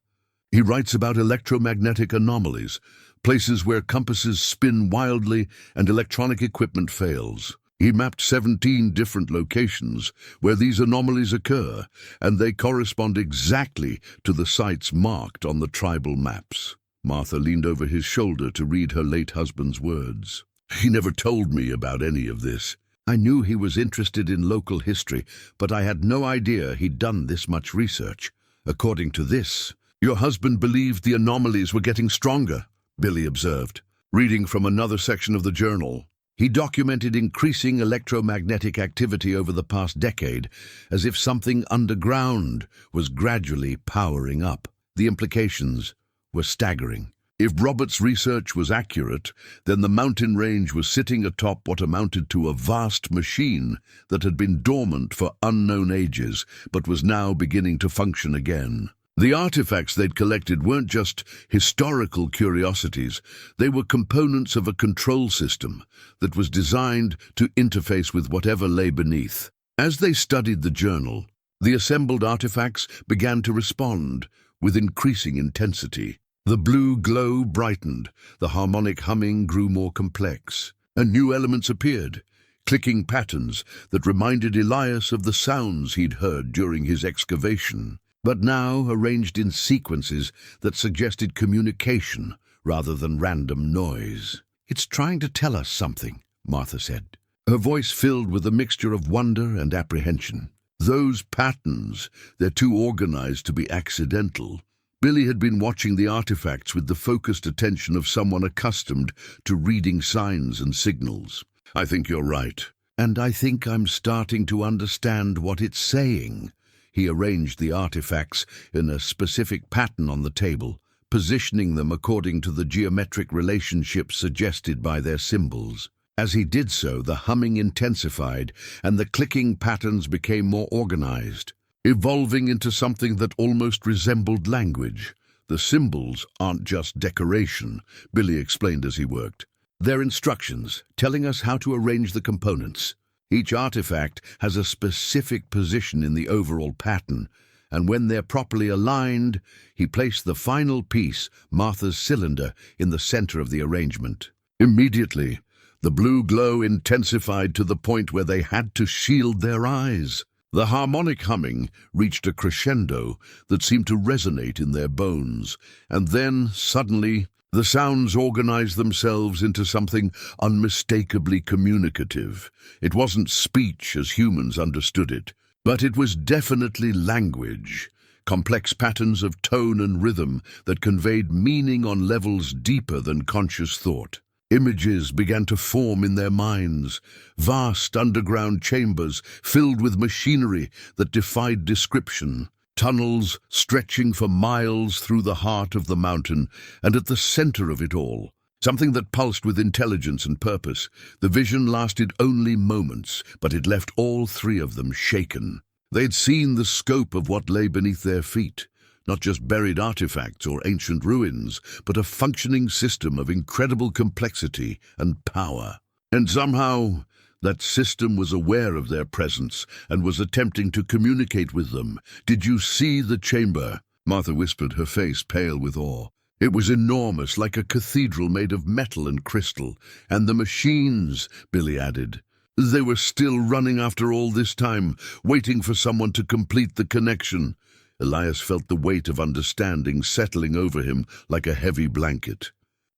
S1: He writes about electromagnetic anomalies, places where compasses spin wildly and electronic equipment fails. He mapped 17 different locations where these anomalies occur, and they correspond exactly to the sites marked on the tribal maps. Martha leaned over his shoulder to read her late husband's words. "He never told me about any of this. I knew he was interested in local history, but I had no idea he'd done this much research. According to this, your husband believed the anomalies were getting stronger," Billy observed, reading from another section of the journal. He documented increasing electromagnetic activity over the past decade, as if something underground was gradually powering up. The implications were staggering. If Robert's research was accurate, then the mountain range was sitting atop what amounted to a vast machine that had been dormant for unknown ages, but was now beginning to function again. The artifacts they'd collected weren't just historical curiosities, they were components of a control system that was designed to interface with whatever lay beneath. As they studied the journal, the assembled artifacts began to respond with increasing intensity. The blue glow brightened, the harmonic humming grew more complex, and new elements appeared, clicking patterns that reminded Elias of the sounds he'd heard during his excavation, but now arranged in sequences that suggested communication rather than random noise. "It's trying to tell us something," Martha said, her voice filled with a mixture of wonder and apprehension. "Those patterns, they're too organized to be accidental." Billy had been watching the artifacts with the focused attention of someone accustomed to reading signs and signals. "I think you're right. And I think I'm starting to understand what it's saying." He arranged the artifacts in a specific pattern on the table, positioning them according to the geometric relationships suggested by their symbols. As he did so, the humming intensified and the clicking patterns became more organized, evolving into something that almost resembled language. "The symbols aren't just decoration," Billy explained as he worked. "They're instructions, telling us how to arrange the components. Each artifact has a specific position in the overall pattern, and when they're properly aligned, he placed the final piece, Martha's cylinder, in the center of the arrangement. Immediately, the blue glow intensified to the point where they had to shield their eyes. The harmonic humming reached a crescendo that seemed to resonate in their bones, and then, suddenly, the sounds organized themselves into something unmistakably communicative. It wasn't speech as humans understood it, but it was definitely language, complex patterns of tone and rhythm that conveyed meaning on levels deeper than conscious thought. Images began to form in their minds, vast underground chambers filled with machinery that defied description, tunnels stretching for miles through the heart of the mountain, and at the center of it all, something that pulsed with intelligence and purpose. The vision lasted only moments, but it left all three of them shaken. They'd seen the scope of what lay beneath their feet. Not just buried artifacts or ancient ruins, but a functioning system of incredible complexity and power. And somehow, that system was aware of their presence and was attempting to communicate with them. "Did you see the chamber?" Martha whispered, her face pale with awe. "It was enormous, like a cathedral made of metal and crystal. And the machines," Billy added. "They were still running after all this time, waiting for someone to complete the connection." Elias felt the weight of understanding settling over him like a heavy blanket.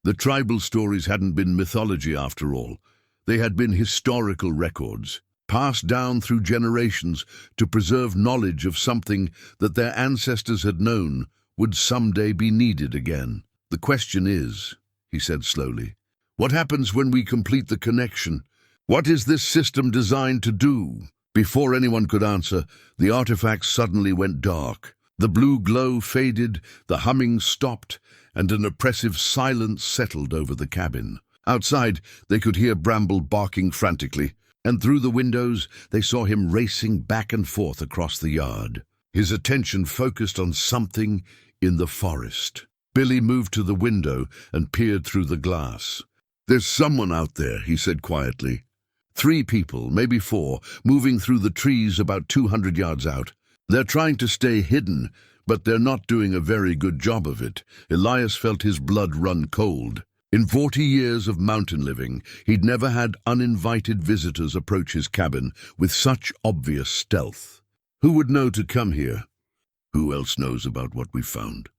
S1: The tribal stories hadn't been mythology after all. They had been historical records, passed down through generations to preserve knowledge of something that their ancestors had known would someday be needed again. "The question is," he said slowly, "what happens when we complete the connection? What is this system designed to do?" Before anyone could answer, the artifact suddenly went dark. The blue glow faded, the humming stopped, and an oppressive silence settled over the cabin. Outside, they could hear Bramble barking frantically, and through the windows they saw him racing back and forth across the yard. His attention focused on something in the forest. Billy moved to the window and peered through the glass. "There's someone out there," he said quietly. 3 people, maybe 4, moving through the trees about 200 yards out. They're trying to stay hidden, but they're not doing a very good job of it. Elias felt his blood run cold. In 40 years of mountain living, he'd never had uninvited visitors approach his cabin with such obvious stealth. Who would know to come here? Who else knows about what we found?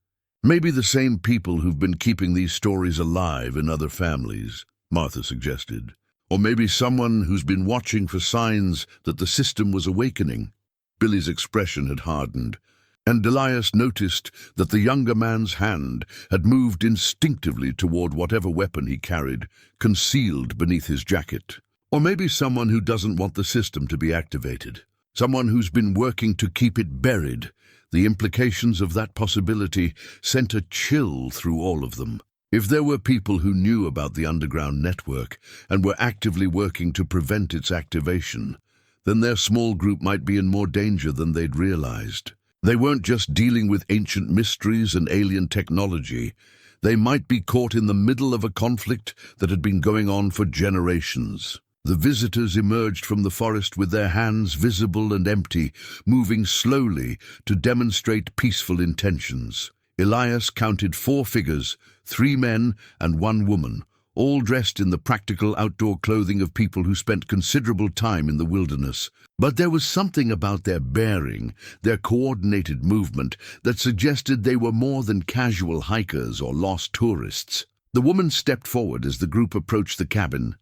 S1: Maybe the same people who've been keeping these stories alive in other families, Martha suggested. Or maybe someone who's been watching for signs that the system was awakening. Billy's expression had hardened, and Elias noticed that the younger man's hand had moved instinctively toward whatever weapon he carried, concealed beneath his jacket. Or maybe someone who doesn't want the system to be activated. Someone who's been working to keep it buried. The implications of that possibility sent a chill through all of them. If there were people who knew about the underground network and were actively working to prevent its activation, then their small group might be in more danger than they'd realized. They weren't just dealing with ancient mysteries and alien technology. They might be caught in the middle of a conflict that had been going on for generations. The visitors emerged from the forest with their hands visible and empty, moving slowly to demonstrate peaceful intentions. Elias counted 4 figures, 3 men and 1 woman, all dressed in the practical outdoor clothing of people who spent considerable time in the wilderness. But there was something about their bearing, their coordinated movement, that suggested they were more than casual hikers or lost tourists. The woman stepped forward as the group approached the cabin.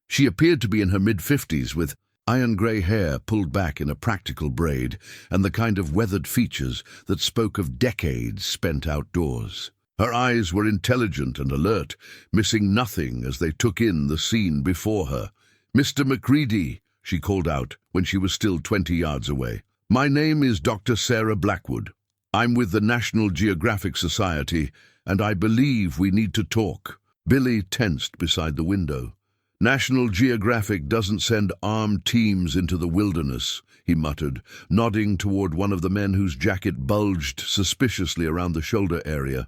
S1: She appeared to be in her mid-50s, with iron-grey hair pulled back in a practical braid, and the kind of weathered features that spoke of decades spent outdoors. Her eyes were intelligent and alert, missing nothing as they took in the scene before her. "Mr. MacReady," she called out when she was still 20 yards away. "My name is Dr. Sarah Blackwood. I'm with the National Geographic Society, and I believe we need to talk." Billy tensed beside the window. "National Geographic doesn't send armed teams into the wilderness," he muttered, nodding toward one of the men whose jacket bulged suspiciously around the shoulder area.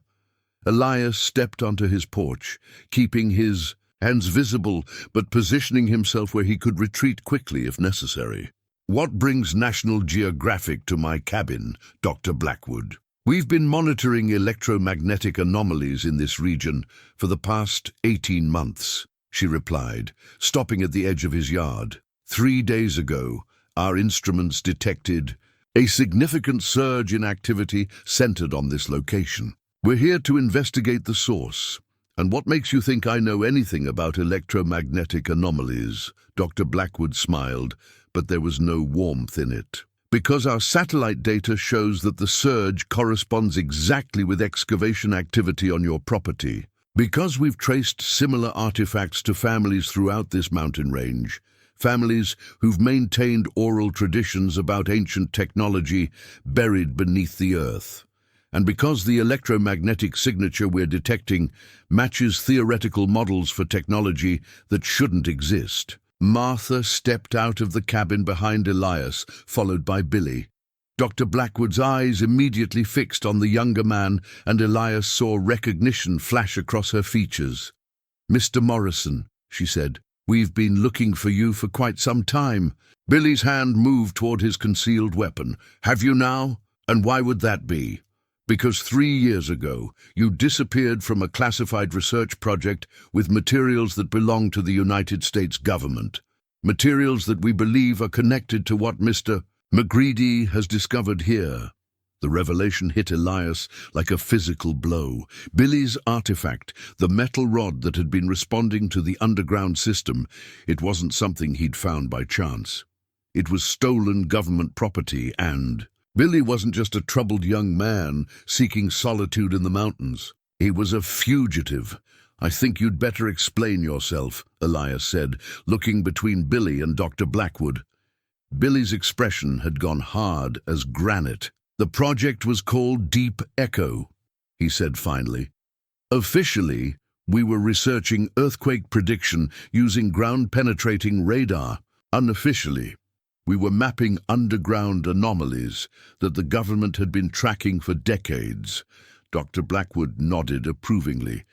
S1: Elias stepped onto his porch, keeping his hands visible but positioning himself where he could retreat quickly if necessary. "What brings National Geographic to my cabin, Dr. Blackwood?" "We've been monitoring electromagnetic anomalies in this region for the past 18 months. She replied, stopping at the edge of his yard. 3 days ago, our instruments detected a significant surge in activity centered on this location. We're here to investigate the source. And what makes you think I know anything about electromagnetic anomalies?" Dr. Blackwood smiled, but there was no warmth in it. "Because our satellite data shows that the surge corresponds exactly with excavation activity on your property. Because we've traced similar artifacts to families throughout this mountain range, families who've maintained oral traditions about ancient technology buried beneath the earth. And because the electromagnetic signature we're detecting matches theoretical models for technology that shouldn't exist." Martha stepped out of the cabin behind Elias, followed by Billy. Dr. Blackwood's eyes immediately fixed on the younger man, and Elias saw recognition flash across her features. "Mr. Morrison," she said, "we've been looking for you for quite some time." Billy's hand moved toward his concealed weapon. "Have you now? And why would that be?" "Because 3 years ago, you disappeared from a classified research project with materials that belong to the United States government. Materials that we believe are connected to what Mr. MacReady has discovered here." The revelation hit Elias like a physical blow. Billy's artifact, the metal rod that had been responding to the underground system, it wasn't something he'd found by chance. It was stolen government property, and Billy wasn't just a troubled young man seeking solitude in the mountains. He was a fugitive. I think you'd better explain yourself, Elias said, looking between Billy and Dr. Blackwood. Billy's expression had gone hard as granite. The project was called Deep Echo, he said finally. Officially, we were researching earthquake prediction using ground-penetrating radar. Unofficially, we were mapping underground anomalies that the government had been tracking for decades. Dr. Blackwood nodded approvingly.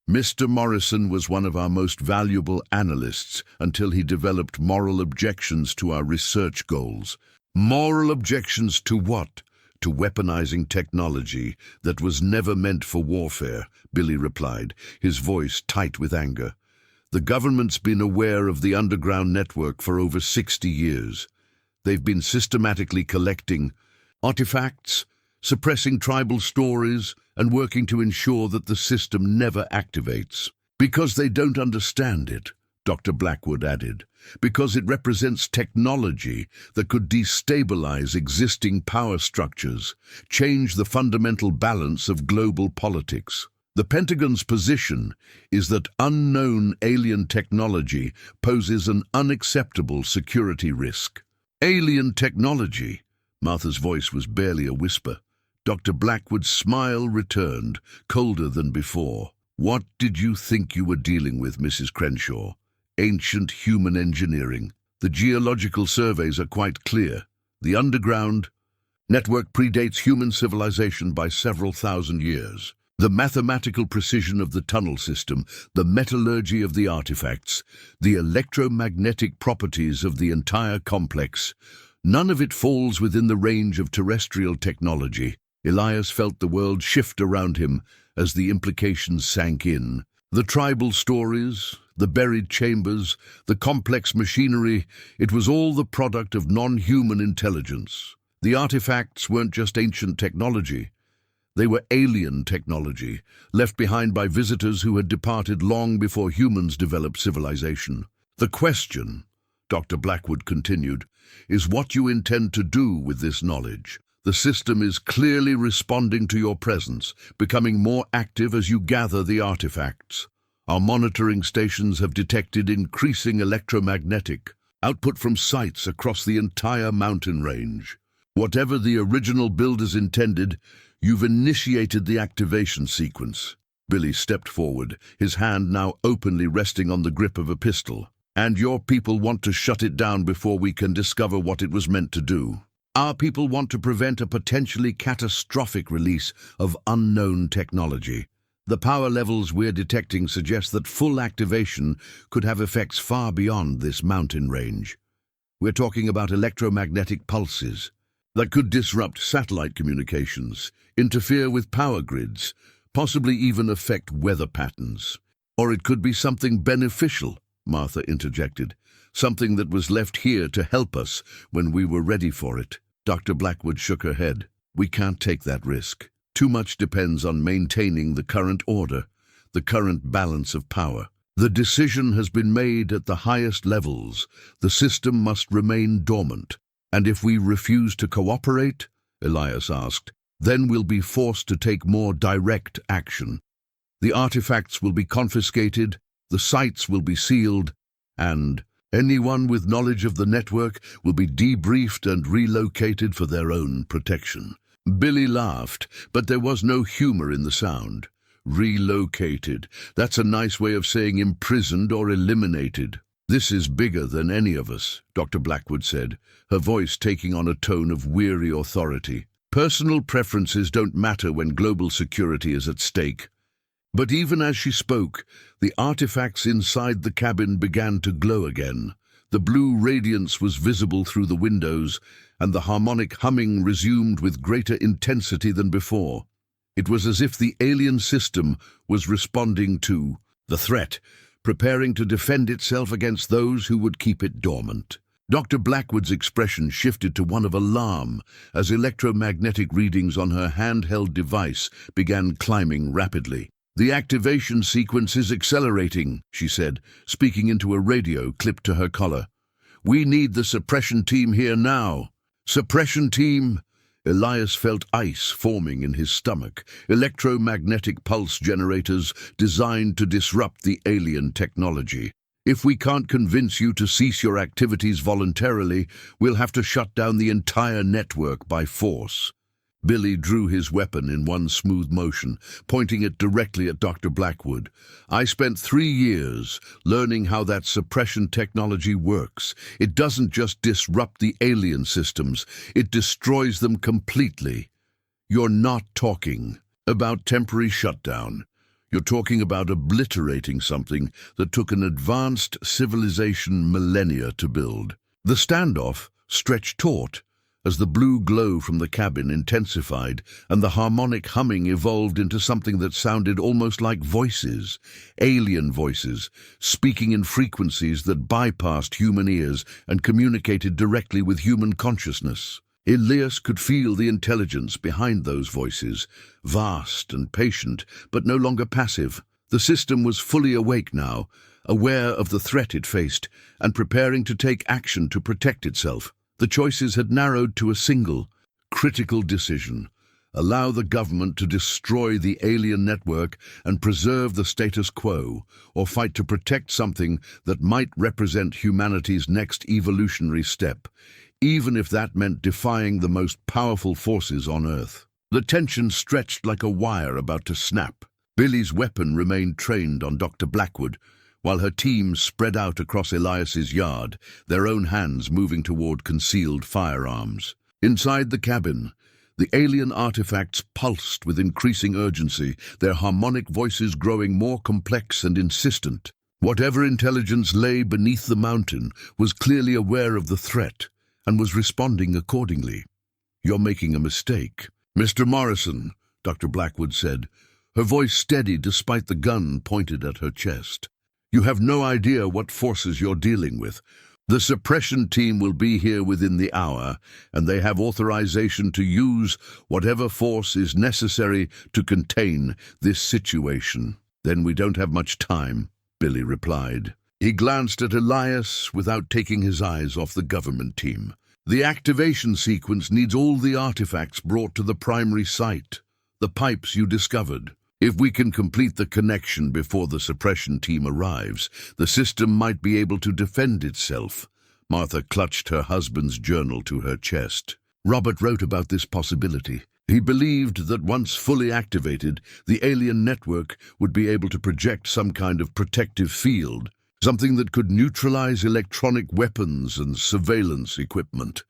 S1: Mr. Morrison was one of our most valuable analysts until he developed moral objections to our research goals. Moral objections to what? To weaponizing technology that was never meant for warfare, Billy replied, his voice tight with anger. The government's been aware of the underground network for over 60 years. They've been systematically collecting artifacts, suppressing tribal stories, and working to ensure that the system never activates. Because they don't understand it, Dr. Blackwood added, because it represents technology that could destabilize existing power structures, change the fundamental balance of global politics. The Pentagon's position is that unknown alien technology poses an unacceptable security risk. Alien technology? Martha's voice was barely a whisper. Dr. Blackwood's smile returned, colder than before. What did you think you were dealing with, Mrs. Crenshaw? Ancient human engineering. The geological surveys are quite clear. The underground network predates human civilization by several thousand years. The mathematical precision of the tunnel system, the metallurgy of the artifacts, the electromagnetic properties of the entire complex, none of it falls within the range of terrestrial technology. Elias felt the world shift around him as the implications sank in. The tribal stories, the buried chambers, the complex machinery, it was all the product of non-human intelligence. The artifacts weren't just ancient technology. They were alien technology, left behind by visitors who had departed long before humans developed civilization. The question, Dr. Blackwood continued, is what you intend to do with this knowledge. The system is clearly responding to your presence, becoming more active as you gather the artifacts. Our monitoring stations have detected increasing electromagnetic output from sites across the entire mountain range. Whatever the original builders intended, you've initiated the activation sequence. Billy stepped forward, his hand now openly resting on the grip of a pistol. And your people want to shut it down before we can discover what it was meant to do. Our people want to prevent a potentially catastrophic release of unknown technology. The power levels we're detecting suggest that full activation could have effects far beyond this mountain range. We're talking about electromagnetic pulses that could disrupt satellite communications, interfere with power grids, possibly even affect weather patterns. Or it could be something beneficial, Martha interjected, something that was left here to help us when we were ready for it. Dr. Blackwood shook her head. We can't take that risk. Too much depends on maintaining the current order, the current balance of power. The decision has been made at the highest levels. The system must remain dormant. And if we refuse to cooperate, Elias asked, then we'll be forced to take more direct action. The artifacts will be confiscated, the sites will be sealed, and anyone with knowledge of the network will be debriefed and relocated for their own protection. Billy laughed, but there was no humor in the sound. Relocated. That's a nice way of saying imprisoned or eliminated. This is bigger than any of us, Dr. Blackwood said, her voice taking on a tone of weary authority. Personal preferences don't matter when global security is at stake. But even as she spoke, the artifacts inside the cabin began to glow again. The blue radiance was visible through the windows, and the harmonic humming resumed with greater intensity than before. It was as if the alien system was responding to the threat, preparing to defend itself against those who would keep it dormant. Dr. Blackwood's expression shifted to one of alarm as electromagnetic readings on her handheld device began climbing rapidly. The activation sequence is accelerating, she said, speaking into a radio clipped to her collar. We need the suppression team here now. Suppression team? Elias felt ice forming in his stomach, electromagnetic pulse generators designed to disrupt the alien technology. If we can't convince you to cease your activities voluntarily, we'll have to shut down the entire network by force. Billy drew his weapon in one smooth motion, pointing it directly at Dr. Blackwood. I spent 3 years learning how that suppression technology works. It doesn't just disrupt the alien systems, it destroys them completely. You're not talking about temporary shutdown. You're talking about obliterating something that took an advanced civilization millennia to build. The standoff stretched taut as the blue glow from the cabin intensified and the harmonic humming evolved into something that sounded almost like voices, alien voices, speaking in frequencies that bypassed human ears and communicated directly with human consciousness. Elias could feel the intelligence behind those voices, vast and patient, but no longer passive. The system was fully awake now, aware of the threat it faced, and preparing to take action to protect itself. The choices had narrowed to a single, critical decision: allow the government to destroy the alien network and preserve the status quo, or fight to protect something that might represent humanity's next evolutionary step, even if that meant defying the most powerful forces on Earth. The tension stretched like a wire about to snap. Billy's weapon remained trained on Dr. Blackwood, while her team spread out across Elias's yard, their own hands moving toward concealed firearms. Inside the cabin, the alien artifacts pulsed with increasing urgency, their harmonic voices growing more complex and insistent. Whatever intelligence lay beneath the mountain was clearly aware of the threat and was responding accordingly. "You're making a mistake, Mr. Morrison," Dr. Blackwood said, her voice steady despite the gun pointed at her chest. "You have no idea what forces you're dealing with. The suppression team will be here within the hour, and they have authorization to use whatever force is necessary to contain this situation." "Then we don't have much time," Billy replied. He glanced at Elias without taking his eyes off the government team. "The activation sequence needs all the artifacts brought to the primary site, the pipes you discovered. If we can complete the connection before the suppression team arrives, the system might be able to defend itself." Martha clutched her husband's journal to her chest. Robert wrote about this possibility. He believed that once fully activated, the alien network would be able to project some kind of protective field, something that could neutralize electronic weapons and surveillance equipment.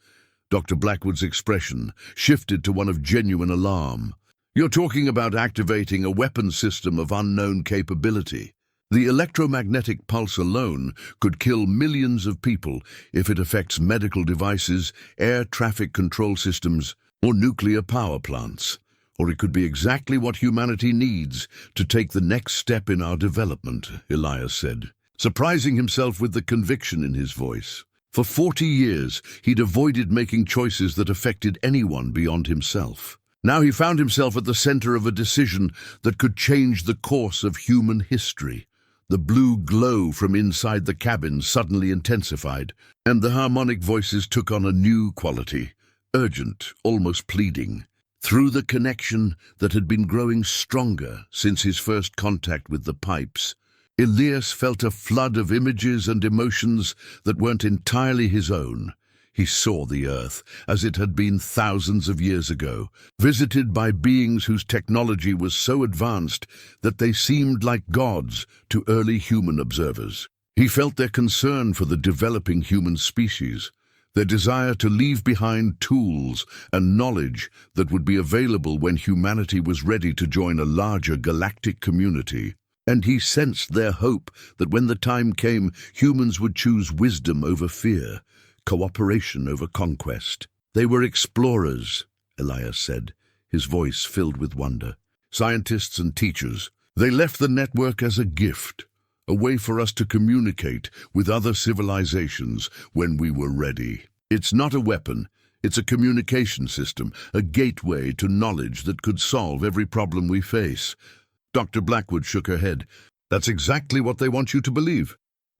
S1: Dr. Blackwood's expression shifted to one of genuine alarm. "You're talking about activating a weapon system of unknown capability. The electromagnetic pulse alone could kill millions of people if it affects medical devices, air traffic control systems, or nuclear power plants. Or it could be exactly what humanity needs to take the next step in our development," Elias said, surprising himself with the conviction in his voice. For 40 years, he'd avoided making choices that affected anyone beyond himself. Now he found himself at the center of a decision that could change the course of human history. The blue glow from inside the cabin suddenly intensified, and the harmonic voices took on a new quality, urgent, almost pleading. Through the connection that had been growing stronger since his first contact with the pipes, Elias felt a flood of images and emotions that weren't entirely his own. He saw the Earth as it had been thousands of years ago, visited by beings whose technology was so advanced that they seemed like gods to early human observers. He felt their concern for the developing human species, their desire to leave behind tools and knowledge that would be available when humanity was ready to join a larger galactic community. And he sensed their hope that when the time came, humans would choose wisdom over fear, cooperation over conquest. "They were explorers," Elias said, his voice filled with wonder. "Scientists and teachers. They left the network as a gift, a way for us to communicate with other civilizations when we were ready. It's not a weapon, it's a communication system, a gateway to knowledge that could solve every problem we face." Dr. Blackwood shook her head. "That's exactly what they want you to believe.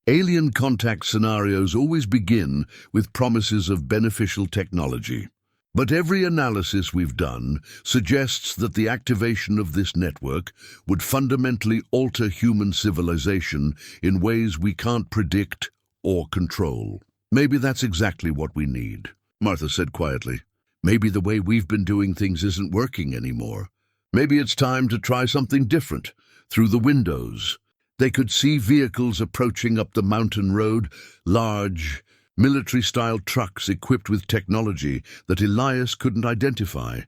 S1: Alien contact scenarios always begin with promises of beneficial technology. But every analysis we've done suggests that the activation of this network would fundamentally alter human civilization in ways we can't predict or control. Maybe that's exactly what we need, Martha said quietly. Maybe the way we've been doing things isn't working anymore. Maybe it's time to try something different. Through the windows, they could see vehicles approaching up the mountain road, large, military-style trucks equipped with technology that Elias couldn't identify,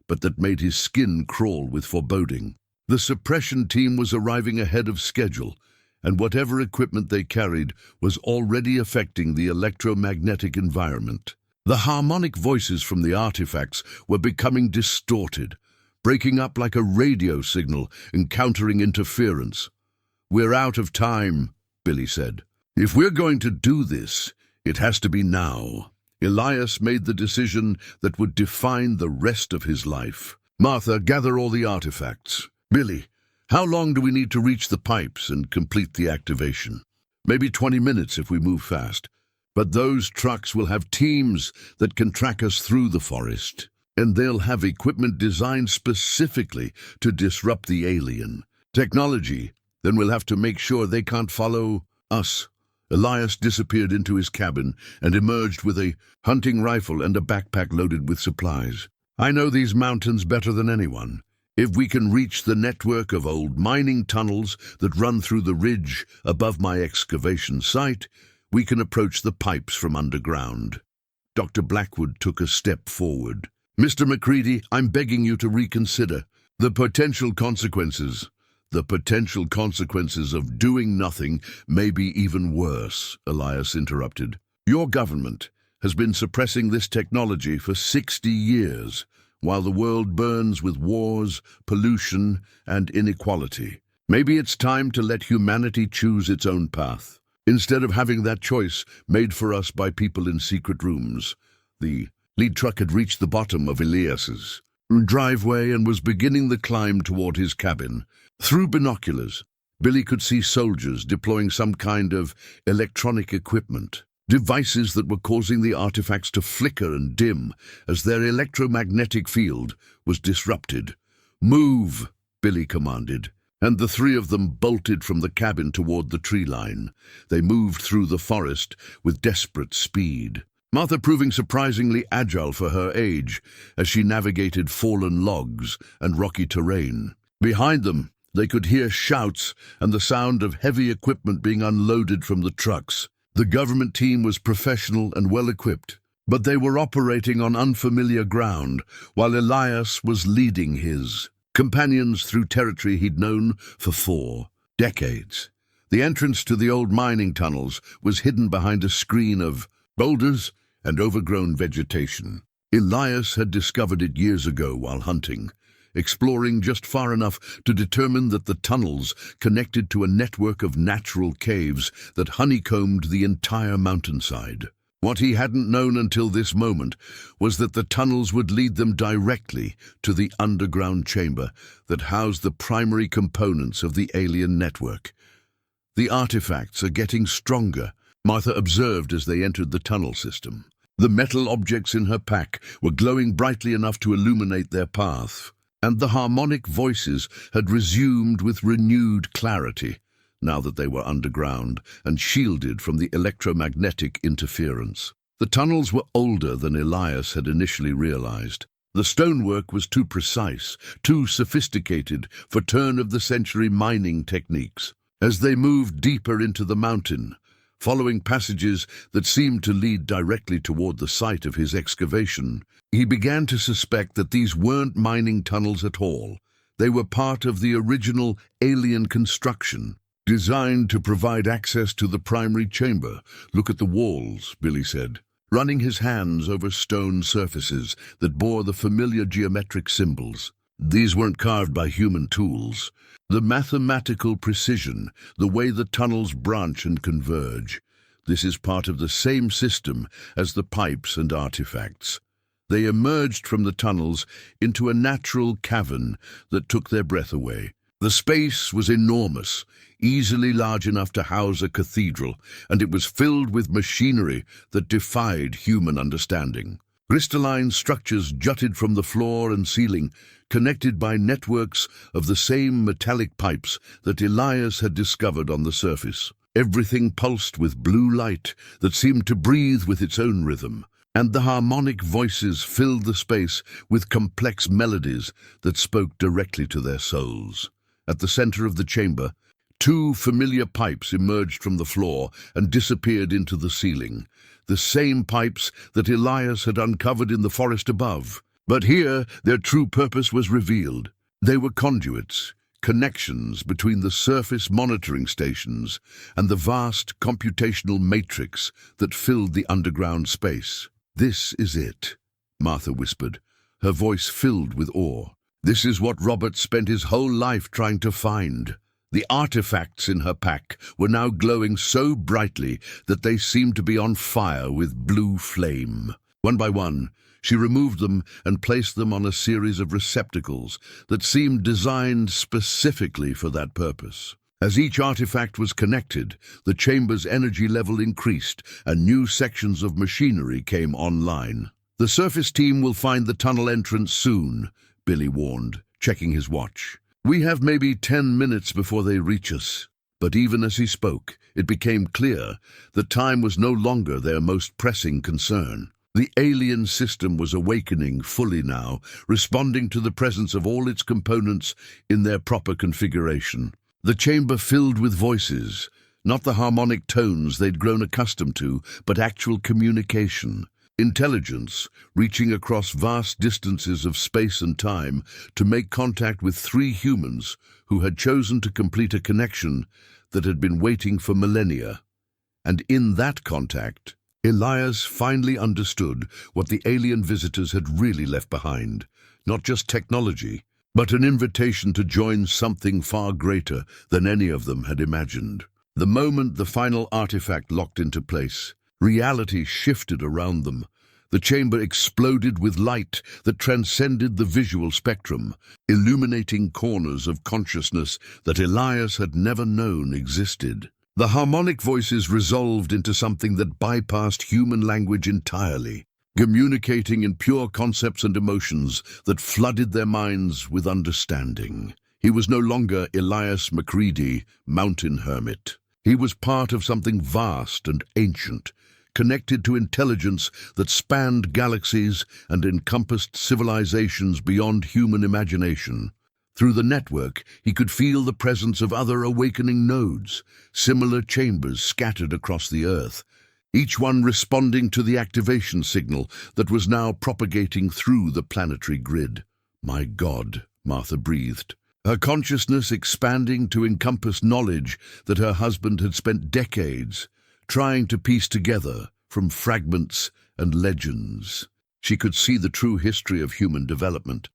S1: but that made his skin crawl with foreboding. The suppression team was arriving ahead of schedule, and whatever equipment they carried was already affecting the electromagnetic environment. The harmonic voices from the artifacts were becoming distorted, breaking up like a radio signal encountering interference. "We're out of time," Billy said. "If we're going to do this, it has to be now." Elias made the decision that would define the rest of his life. "Martha, gather all the artifacts. Billy, how long do we need to reach the pipes and complete the activation?" "Maybe 20 minutes if we move fast. But those trucks will have teams that can track us through the forest, and they'll have equipment designed specifically to disrupt the alien technology. Then we'll have to make sure they can't follow us." Elias disappeared into his cabin and emerged with a hunting rifle and a backpack loaded with supplies. "I know these mountains better than anyone. If we can reach the network of old mining tunnels that run through the ridge above my excavation site, we can approach the pipes from underground." Dr. Blackwood took a step forward. "Mr. MacReady, I'm begging you to reconsider the potential consequences. The potential consequences of doing nothing may be even worse," Elias interrupted. "Your government has been suppressing this technology for 60 years, while the world burns with wars, pollution, and inequality. Maybe it's time to let humanity choose its own path, instead of having that choice made for us by people in secret rooms." The lead truck had reached the bottom of Elias's driveway and was beginning the climb toward his cabin. Through binoculars, Billy could see soldiers deploying some kind of electronic equipment, devices that were causing the artifacts to flicker and dim as their electromagnetic field was disrupted. "Move," Billy commanded, and the three of them bolted from the cabin toward the tree line. They moved through the forest with desperate speed, Martha proving surprisingly agile for her age as she navigated fallen logs and rocky terrain. Behind them, they could hear shouts and the sound of heavy equipment being unloaded from the trucks. The government team was professional and well-equipped, but they were operating on unfamiliar ground, while Elias was leading his companions through territory he'd known for 4 decades. The entrance to the old mining tunnels was hidden behind a screen of boulders and overgrown vegetation. Elias had discovered it years ago while hunting, exploring just far enough to determine that the tunnels connected to a network of natural caves that honeycombed the entire mountainside. What he hadn't known until this moment was that the tunnels would lead them directly to the underground chamber that housed the primary components of the alien network. "The artifacts are getting stronger," Martha observed as they entered the tunnel system. The metal objects in her pack were glowing brightly enough to illuminate their path, and the harmonic voices had resumed with renewed clarity, now that they were underground and shielded from the electromagnetic interference. The tunnels were older than Elias had initially realized. The stonework was too precise, too sophisticated for turn-of-the-century mining techniques. As they moved deeper into the mountain, following passages that seemed to lead directly toward the site of his excavation, he began to suspect that these weren't mining tunnels at all. They were part of the original alien construction, designed to provide access to the primary chamber. "Look at the walls," Billy said, running his hands over stone surfaces that bore the familiar geometric symbols. These weren't carved by human tools. The mathematical precision, the way the tunnels branch and converge, this is part of the same system as the pipes and artifacts. They emerged from the tunnels into a natural cavern that took their breath away. The space was enormous, easily large enough to house a cathedral, and it was filled with machinery that defied human understanding. Crystalline structures jutted from the floor and ceiling, connected by networks of the same metallic pipes that Elias had discovered on the surface. Everything pulsed with blue light that seemed to breathe with its own rhythm, and the harmonic voices filled the space with complex melodies that spoke directly to their souls. At the center of the chamber, two familiar pipes emerged from the floor and disappeared into the ceiling, the same pipes that Elias had uncovered in the forest above. But here their true purpose was revealed. They were conduits, connections between the surface monitoring stations and the vast computational matrix that filled the underground space. "This is it," Martha whispered, her voice filled with awe. "This is what Robert spent his whole life trying to find." The artifacts in her pack were now glowing so brightly that they seemed to be on fire with blue flame. One by one, she removed them and placed them on a series of receptacles that seemed designed specifically for that purpose. As each artifact was connected, the chamber's energy level increased and new sections of machinery came online. "The surface team will find the tunnel entrance soon," Billy warned, checking his watch. "We have maybe 10 minutes before they reach us." But even as he spoke, it became clear that time was no longer their most pressing concern. The alien system was awakening fully now, responding to the presence of all its components in their proper configuration. The chamber filled with voices, not the harmonic tones they'd grown accustomed to, but actual communication. Intelligence, reaching across vast distances of space and time to make contact with three humans who had chosen to complete a connection that had been waiting for millennia. And in that contact, Elias finally understood what the alien visitors had really left behind. Not just technology, but an invitation to join something far greater than any of them had imagined. The moment the final artifact locked into place, reality shifted around them. The chamber exploded with light that transcended the visual spectrum, illuminating corners of consciousness that Elias had never known existed. The harmonic voices resolved into something that bypassed human language entirely, communicating in pure concepts and emotions that flooded their minds with understanding. He was no longer Elias MacReady, mountain hermit. He was part of something vast and ancient, connected to intelligence that spanned galaxies and encompassed civilizations beyond human imagination. Through the network, he could feel the presence of other awakening nodes, similar chambers scattered across the Earth, each one responding to the activation signal that was now propagating through the planetary grid. "My God," Martha breathed, her consciousness expanding to encompass knowledge that her husband had spent decades trying to piece together from fragments and legends. She could see the true history of human development,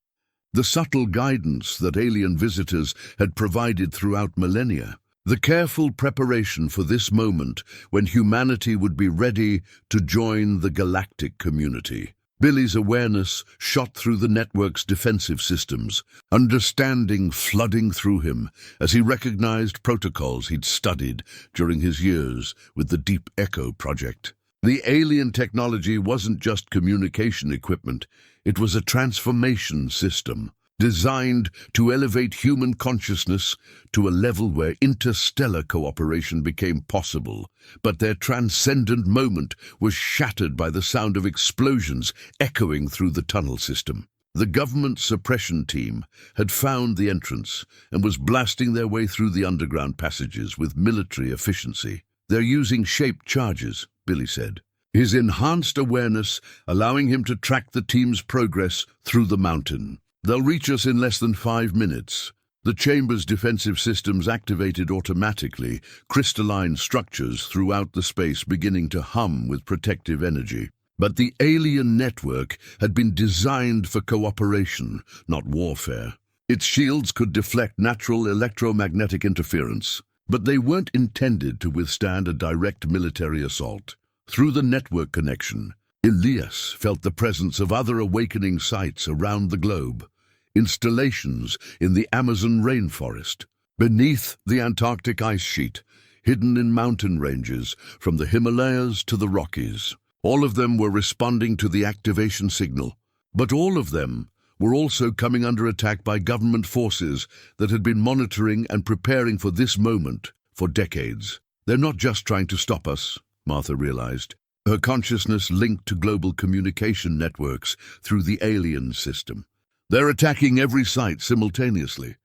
S1: the subtle guidance that alien visitors had provided throughout millennia, the careful preparation for this moment when humanity would be ready to join the galactic community. Billy's awareness shot through the network's defensive systems, understanding flooding through him as he recognized protocols he'd studied during his years with the Deep Echo project. The alien technology wasn't just communication equipment, it was a transformation system, designed to elevate human consciousness to a level where interstellar cooperation became possible. But their transcendent moment was shattered by the sound of explosions echoing through the tunnel system. The government suppression team had found the entrance and was blasting their way through the underground passages with military efficiency. "They're using shaped charges," Billy said, his enhanced awareness allowing him to track the team's progress through the mountain. "They'll reach us in less than 5 minutes. The chamber's defensive systems activated automatically, crystalline structures throughout the space beginning to hum with protective energy. But the alien network had been designed for cooperation, not warfare. Its shields could deflect natural electromagnetic interference, but they weren't intended to withstand a direct military assault. Through the network connection, Elias felt the presence of other awakening sites around the globe. Installations in the Amazon rainforest, beneath the Antarctic ice sheet, hidden in mountain ranges from the Himalayas to the Rockies, All of them were responding to the activation signal, but all of them were also coming under attack by government forces that had been monitoring and preparing for this moment for decades. They're not just trying to stop us, Martha realized. Her consciousness linked to global communication networks through the alien system. They're attacking every site simultaneously.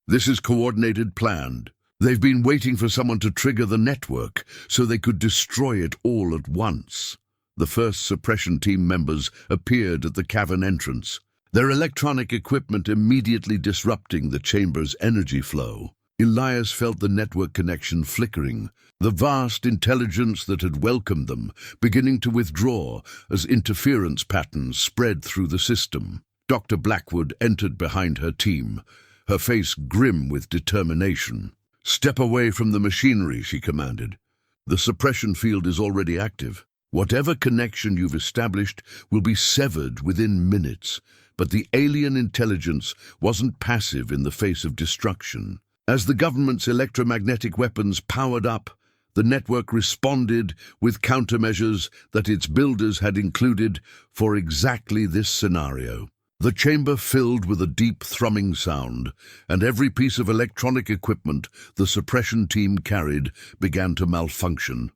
S1: This is coordinated, planned. They've been waiting for someone to trigger the network so they could destroy it all at once. The first suppression team members appeared at the cavern entrance, their electronic equipment immediately disrupting the chamber's energy flow. Elias felt the network connection flickering, the vast intelligence that had welcomed them beginning to withdraw as interference patterns spread through the system. Dr. Blackwood entered behind her team, her face grim with determination. "Step away from the machinery," she commanded. "The suppression field is already active. Whatever connection you've established will be severed within minutes." But the alien intelligence wasn't passive in the face of destruction. As the government's electromagnetic weapons powered up, the network responded with countermeasures that its builders had included for exactly this scenario. The chamber filled with a deep thrumming sound, and every piece of electronic equipment the suppression team carried began to malfunction.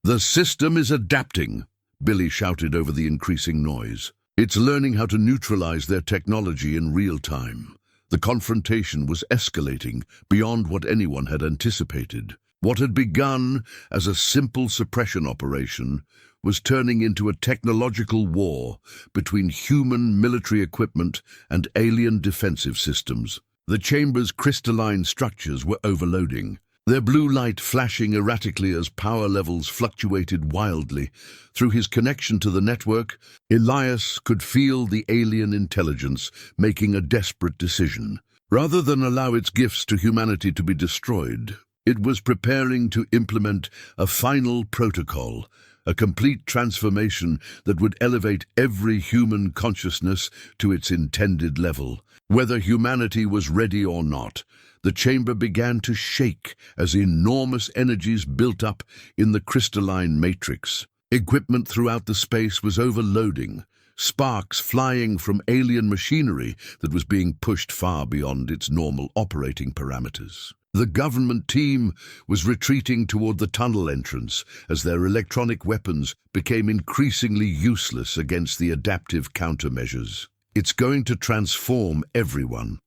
S1: "The system is adapting," Billy shouted over the increasing noise. "It's learning how to neutralize their technology in real time." The confrontation was escalating beyond what anyone had anticipated. What had begun as a simple suppression operation was turning into a technological war between human military equipment and alien defensive systems. The chamber's crystalline structures were overloading, their blue light flashing erratically as power levels fluctuated wildly. Through his connection to the network, Elias could feel the alien intelligence making a desperate decision. Rather than allow its gifts to humanity to be destroyed, it was preparing to implement a final protocol, a complete transformation that would elevate every human consciousness to its intended level. Whether humanity was ready or not, the chamber began to shake as enormous energies built up in the crystalline matrix. Equipment throughout the space was overloading, sparks flying from alien machinery that was being pushed far beyond its normal operating parameters. The government team was retreating toward the tunnel entrance as their electronic weapons became increasingly useless against the adaptive countermeasures. "It's going to transform everyone,"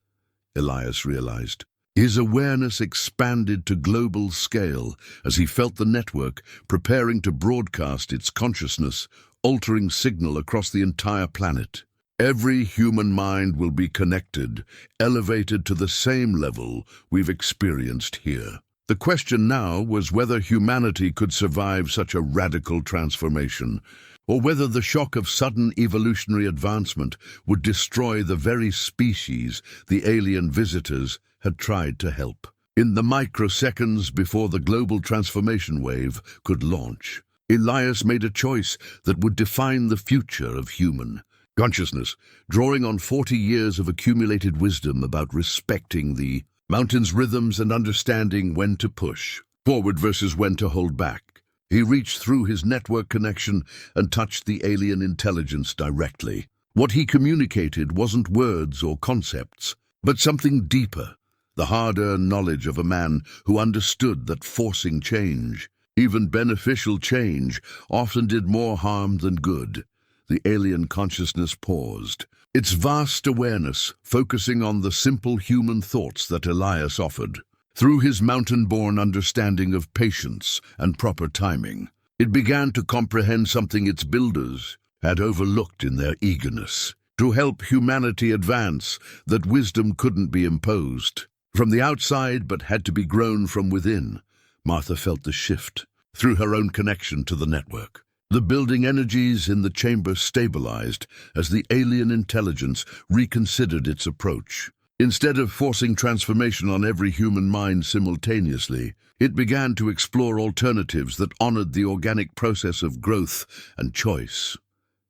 S1: Elias realized. His awareness expanded to global scale as he felt the network preparing to broadcast its consciousness, altering signal across the entire planet. Every human mind will be connected, elevated to the same level we've experienced here. The question now was whether humanity could survive such a radical transformation, or whether the shock of sudden evolutionary advancement would destroy the very species the alien visitors had tried to help. In the microseconds before the global transformation wave could launch, Elias made a choice that would define the future of human consciousness, drawing on 40 years of accumulated wisdom about respecting the mountain's rhythms and understanding when to push forward versus when to hold back. He reached through his network connection and touched the alien intelligence directly. What he communicated wasn't words or concepts, but something deeper, the hard-earned knowledge of a man who understood that forcing change, even beneficial change, often did more harm than good. The alien consciousness paused, its vast awareness focusing on the simple human thoughts that Elias offered. Through his mountain-born understanding of patience and proper timing, it began to comprehend something its builders had overlooked in their eagerness. To help humanity advance, that wisdom couldn't be imposed from the outside but had to be grown from within. Martha felt the shift through her own connection to the network. The building energies in the chamber stabilized as the alien intelligence reconsidered its approach. Instead of forcing transformation on every human mind simultaneously, it began to explore alternatives that honored the organic process of growth and choice.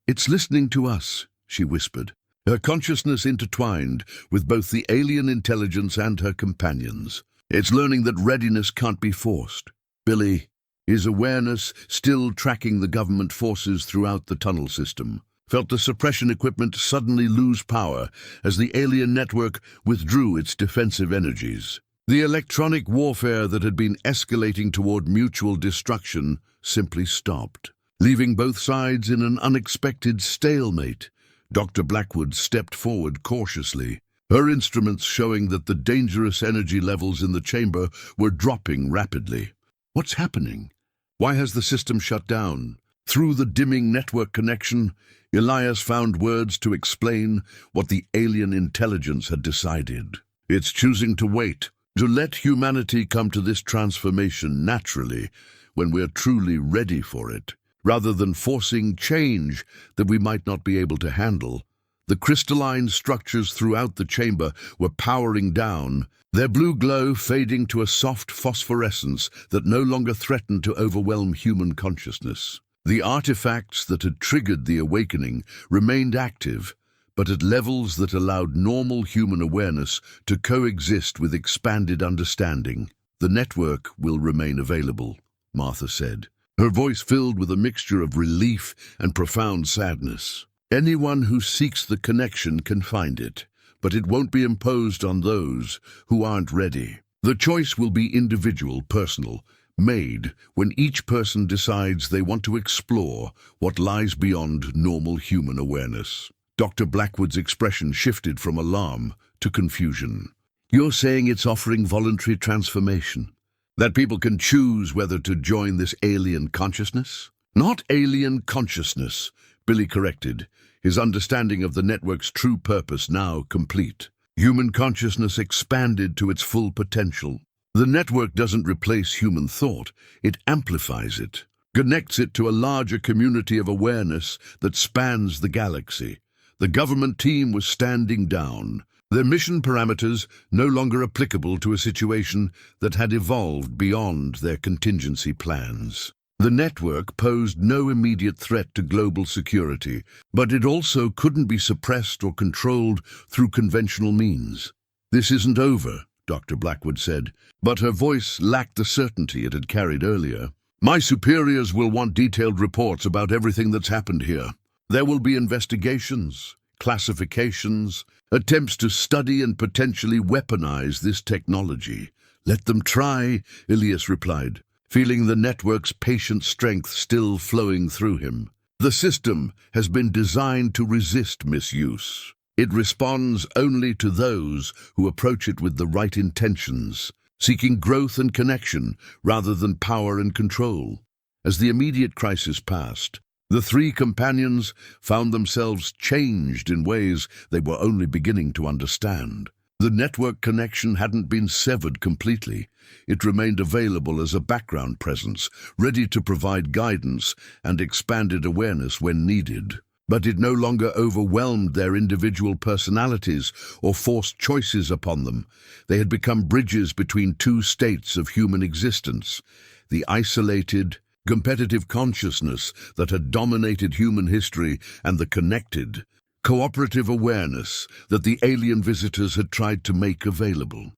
S1: "It's listening to us," she whispered, her consciousness intertwined with both the alien intelligence and her companions. "It's learning that readiness can't be forced." "Billy," his awareness still tracking the government forces throughout the tunnel system, felt the suppression equipment suddenly lose power as the alien network withdrew its defensive energies. The electronic warfare that had been escalating toward mutual destruction simply stopped, leaving both sides in an unexpected stalemate. Dr. Blackwood stepped forward cautiously, her instruments showing that the dangerous energy levels in the chamber were dropping rapidly. What's happening? Why has the system shut down? Through the dimming network connection, Elias found words to explain what the alien intelligence had decided. It's choosing to wait, to let humanity come to this transformation naturally when we're truly ready for it, rather than forcing change that we might not be able to handle. The crystalline structures throughout the chamber were powering down, their blue glow fading to a soft phosphorescence that no longer threatened to overwhelm human consciousness. The artifacts that had triggered the awakening remained active, but at levels that allowed normal human awareness to coexist with expanded understanding. The network will remain available, Martha said, her voice filled with a mixture of relief and profound sadness. Anyone who seeks the connection can find it, but it won't be imposed on those who aren't ready. The choice will be individual, personal, made when each person decides they want to explore what lies beyond normal human awareness. Dr. Blackwood's expression shifted from alarm to confusion. You're saying it's offering voluntary transformation? That people can choose whether to join this alien consciousness? Not alien consciousness, Billy corrected, his understanding of the network's true purpose now complete. Human consciousness expanded to its full potential. The network doesn't replace human thought, it amplifies it, connects it to a larger community of awareness that spans the galaxy. The government team was standing down, their mission parameters no longer applicable to a situation that had evolved beyond their contingency plans. The network posed no immediate threat to global security, but it also couldn't be suppressed or controlled through conventional means. This isn't over, Dr. Blackwood said, but her voice lacked the certainty it had carried earlier. My superiors will want detailed reports about everything that's happened here. There will be investigations, classifications, attempts to study and potentially weaponize this technology. Let them try, Elias replied, feeling the network's patient strength still flowing through him. The system has been designed to resist misuse. It responds only to those who approach it with the right intentions, seeking growth and connection rather than power and control. As the immediate crisis passed, the three companions found themselves changed in ways they were only beginning to understand. The network connection hadn't been severed completely. It remained available as a background presence, ready to provide guidance and expanded awareness when needed. But it no longer overwhelmed their individual personalities or forced choices upon them. They had become bridges between two states of human existence: the isolated, competitive consciousness that had dominated human history and the connected, cooperative awareness that the alien visitors had tried to make available.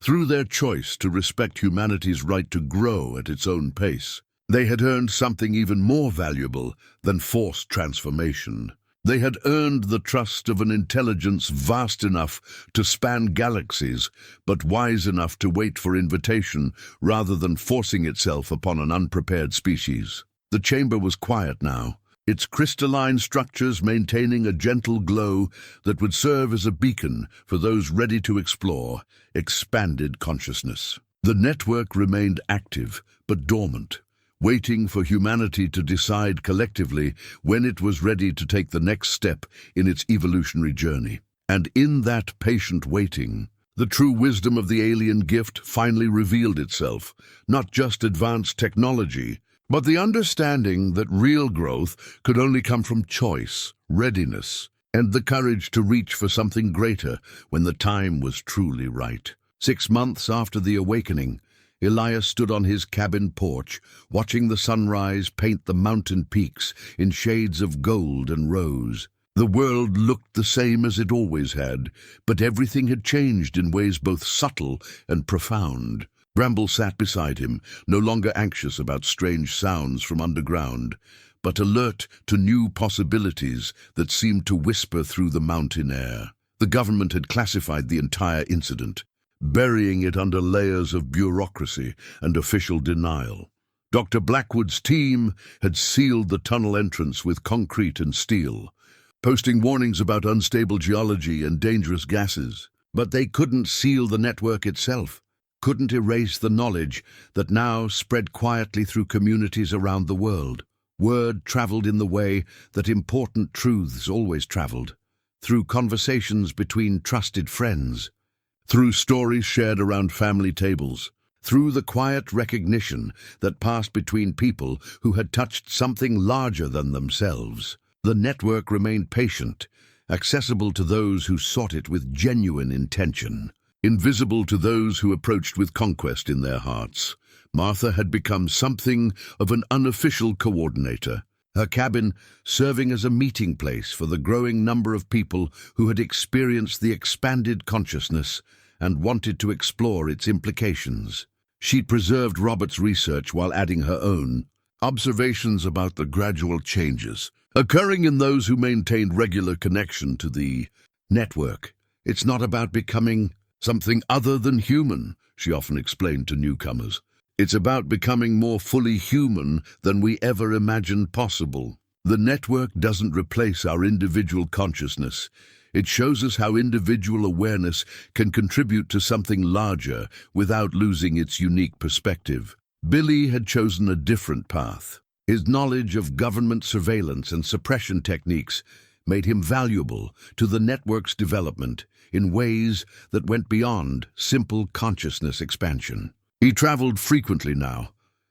S1: Through their choice to respect humanity's right to grow at its own pace, they had earned something even more valuable than forced transformation. They had earned the trust of an intelligence vast enough to span galaxies, but wise enough to wait for invitation rather than forcing itself upon an unprepared species. The chamber was quiet now, its crystalline structures maintaining a gentle glow that would serve as a beacon for those ready to explore expanded consciousness. The network remained active but dormant, waiting for humanity to decide collectively when it was ready to take the next step in its evolutionary journey. And in that patient waiting, the true wisdom of the alien gift finally revealed itself, not just advanced technology, but the understanding that real growth could only come from choice, readiness, and the courage to reach for something greater when the time was truly right. 6 months after the awakening, Elias stood on his cabin porch, watching the sunrise paint the mountain peaks in shades of gold and rose. The world looked the same as it always had, but everything had changed in ways both subtle and profound. Bramble sat beside him, no longer anxious about strange sounds from underground, but alert to new possibilities that seemed to whisper through the mountain air. The government had classified the entire incident, burying it under layers of bureaucracy and official denial. Dr. Blackwood's team had sealed the tunnel entrance with concrete and steel, posting warnings about unstable geology and dangerous gases. But they couldn't seal the network itself, couldn't erase the knowledge that now spread quietly through communities around the world. Word traveled in the way that important truths always traveled, through conversations between trusted friends, through stories shared around family tables, through the quiet recognition that passed between people who had touched something larger than themselves. The network remained patient, accessible to those who sought it with genuine intention, invisible to those who approached with conquest in their hearts. Martha had become something of an unofficial coordinator, her cabin serving as a meeting place for the growing number of people who had experienced the expanded consciousness and wanted to explore its implications. She preserved Robert's research while adding her own observations about the gradual changes occurring in those who maintained regular connection to the network. It's not about becoming something other than human, she often explained to newcomers. It's about becoming more fully human than we ever imagined possible. The network doesn't replace our individual consciousness. It shows us how individual awareness can contribute to something larger without losing its unique perspective. Billy had chosen a different path. His knowledge of government surveillance and suppression techniques made him valuable to the network's development in ways that went beyond simple consciousness expansion. He traveled frequently now,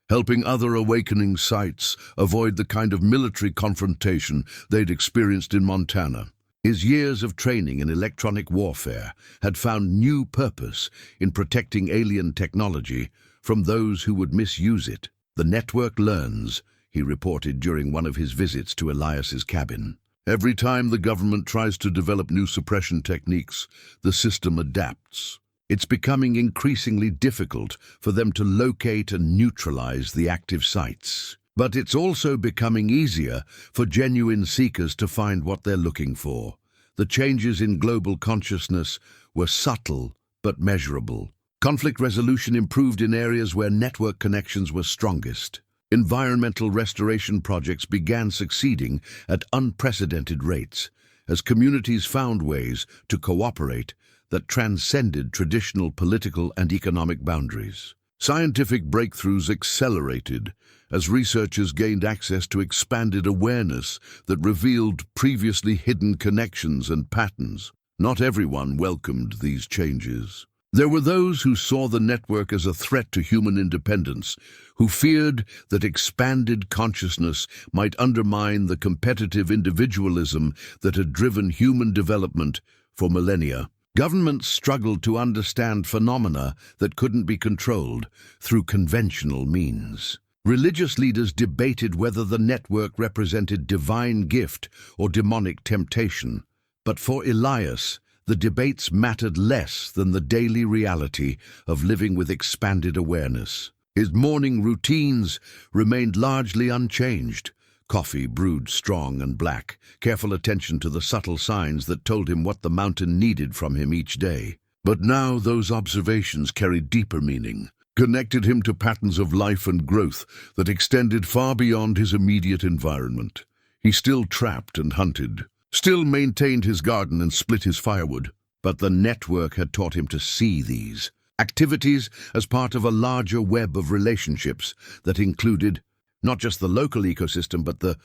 S1: helping other awakening sites avoid the kind of military confrontation they'd experienced in Montana. His years of training in electronic warfare had found new purpose in protecting alien technology from those who would misuse it. The network learns, he reported during one of his visits to Elias's cabin. Every time the government tries to develop new suppression techniques, the system adapts. It's becoming increasingly difficult for them to locate and neutralize the active sites. But it's also becoming easier for genuine seekers to find what they're looking for. The changes in global consciousness were subtle but measurable. Conflict resolution improved in areas where network connections were strongest. Environmental restoration projects began succeeding at unprecedented rates as communities found ways to cooperate that transcended traditional political and economic boundaries. Scientific breakthroughs accelerated as researchers gained access to expanded awareness that revealed previously hidden connections and patterns. Not everyone welcomed these changes. There were those who saw the network as a threat to human independence, who feared that expanded consciousness might undermine the competitive individualism that had driven human development for millennia. Governments struggled to understand phenomena that couldn't be controlled through conventional means. Religious leaders debated whether the network represented divine gift or demonic temptation. But for Elias, the debates mattered less than the daily reality of living with expanded awareness. His morning routines remained largely unchanged. Coffee brewed strong and black, careful attention to the subtle signs that told him what the mountain needed from him each day. But now those observations carried deeper meaning, connected him to patterns of life and growth that extended far beyond his immediate environment. He still trapped and hunted, still maintained his garden and split his firewood, but the network had taught him to see these activities as part of a larger web of relationships that included not just the local ecosystem, but the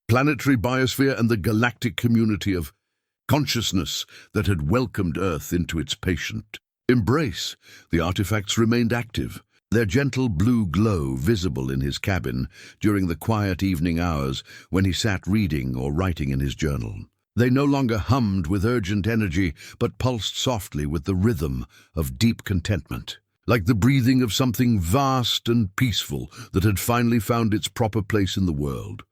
S1: planetary biosphere and the galactic community of consciousness that had welcomed Earth into its patient embrace. The artifacts remained active, their gentle blue glow visible in his cabin during the quiet evening hours when he sat reading or writing in his journal. They no longer hummed with urgent energy, but pulsed softly with the rhythm of deep contentment, like the breathing of something vast and peaceful that had finally found its proper place in the world.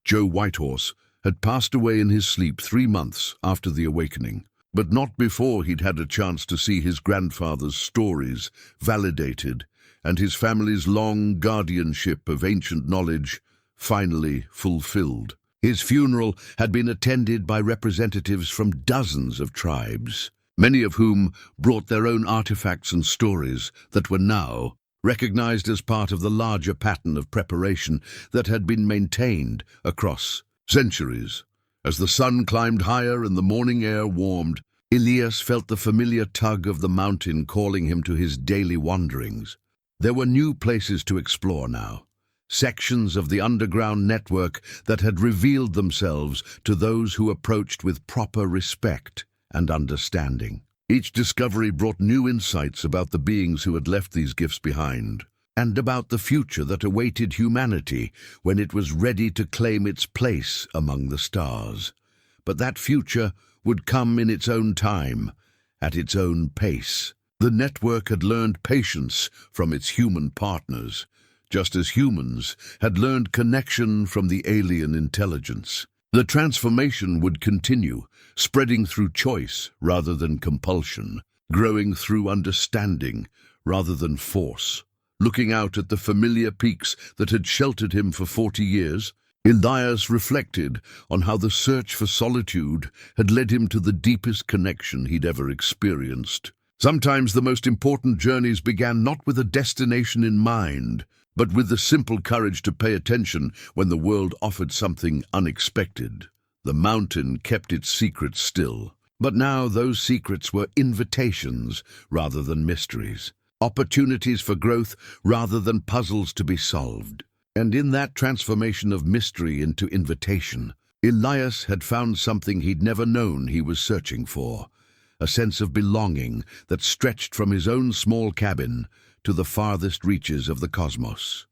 S1: Joe Whitehorse had passed away in his sleep 3 months after the awakening, but not before he'd had a chance to see his grandfather's stories validated and his family's long guardianship of ancient knowledge finally fulfilled. His funeral had been attended by representatives from dozens of tribes, many of whom brought their own artifacts and stories that were now recognized as part of the larger pattern of preparation that had been maintained across centuries. As the sun climbed higher and the morning air warmed, Elias felt the familiar tug of the mountain calling him to his daily wanderings. There were new places to explore now, sections of the underground network that had revealed themselves to those who approached with proper respect and understanding. Each discovery brought new insights about the beings who had left these gifts behind, and about the future that awaited humanity when it was ready to claim its place among the stars. But that future would come in its own time, at its own pace. The network had learned patience from its human partners, just as humans had learned connection from the alien intelligence. The transformation would continue, spreading through choice rather than compulsion, growing through understanding rather than force. Looking out at the familiar peaks that had sheltered him for 40 years, Elias reflected on how the search for solitude had led him to the deepest connection he'd ever experienced. Sometimes the most important journeys began not with a destination in mind, but with the simple courage to pay attention when the world offered something unexpected. The mountain kept its secrets still, but now those secrets were invitations rather than mysteries, opportunities for growth rather than puzzles to be solved. And in that transformation of mystery into invitation, Elias had found something he'd never known he was searching for, a sense of belonging that stretched from his own small cabin to the farthest reaches of the cosmos.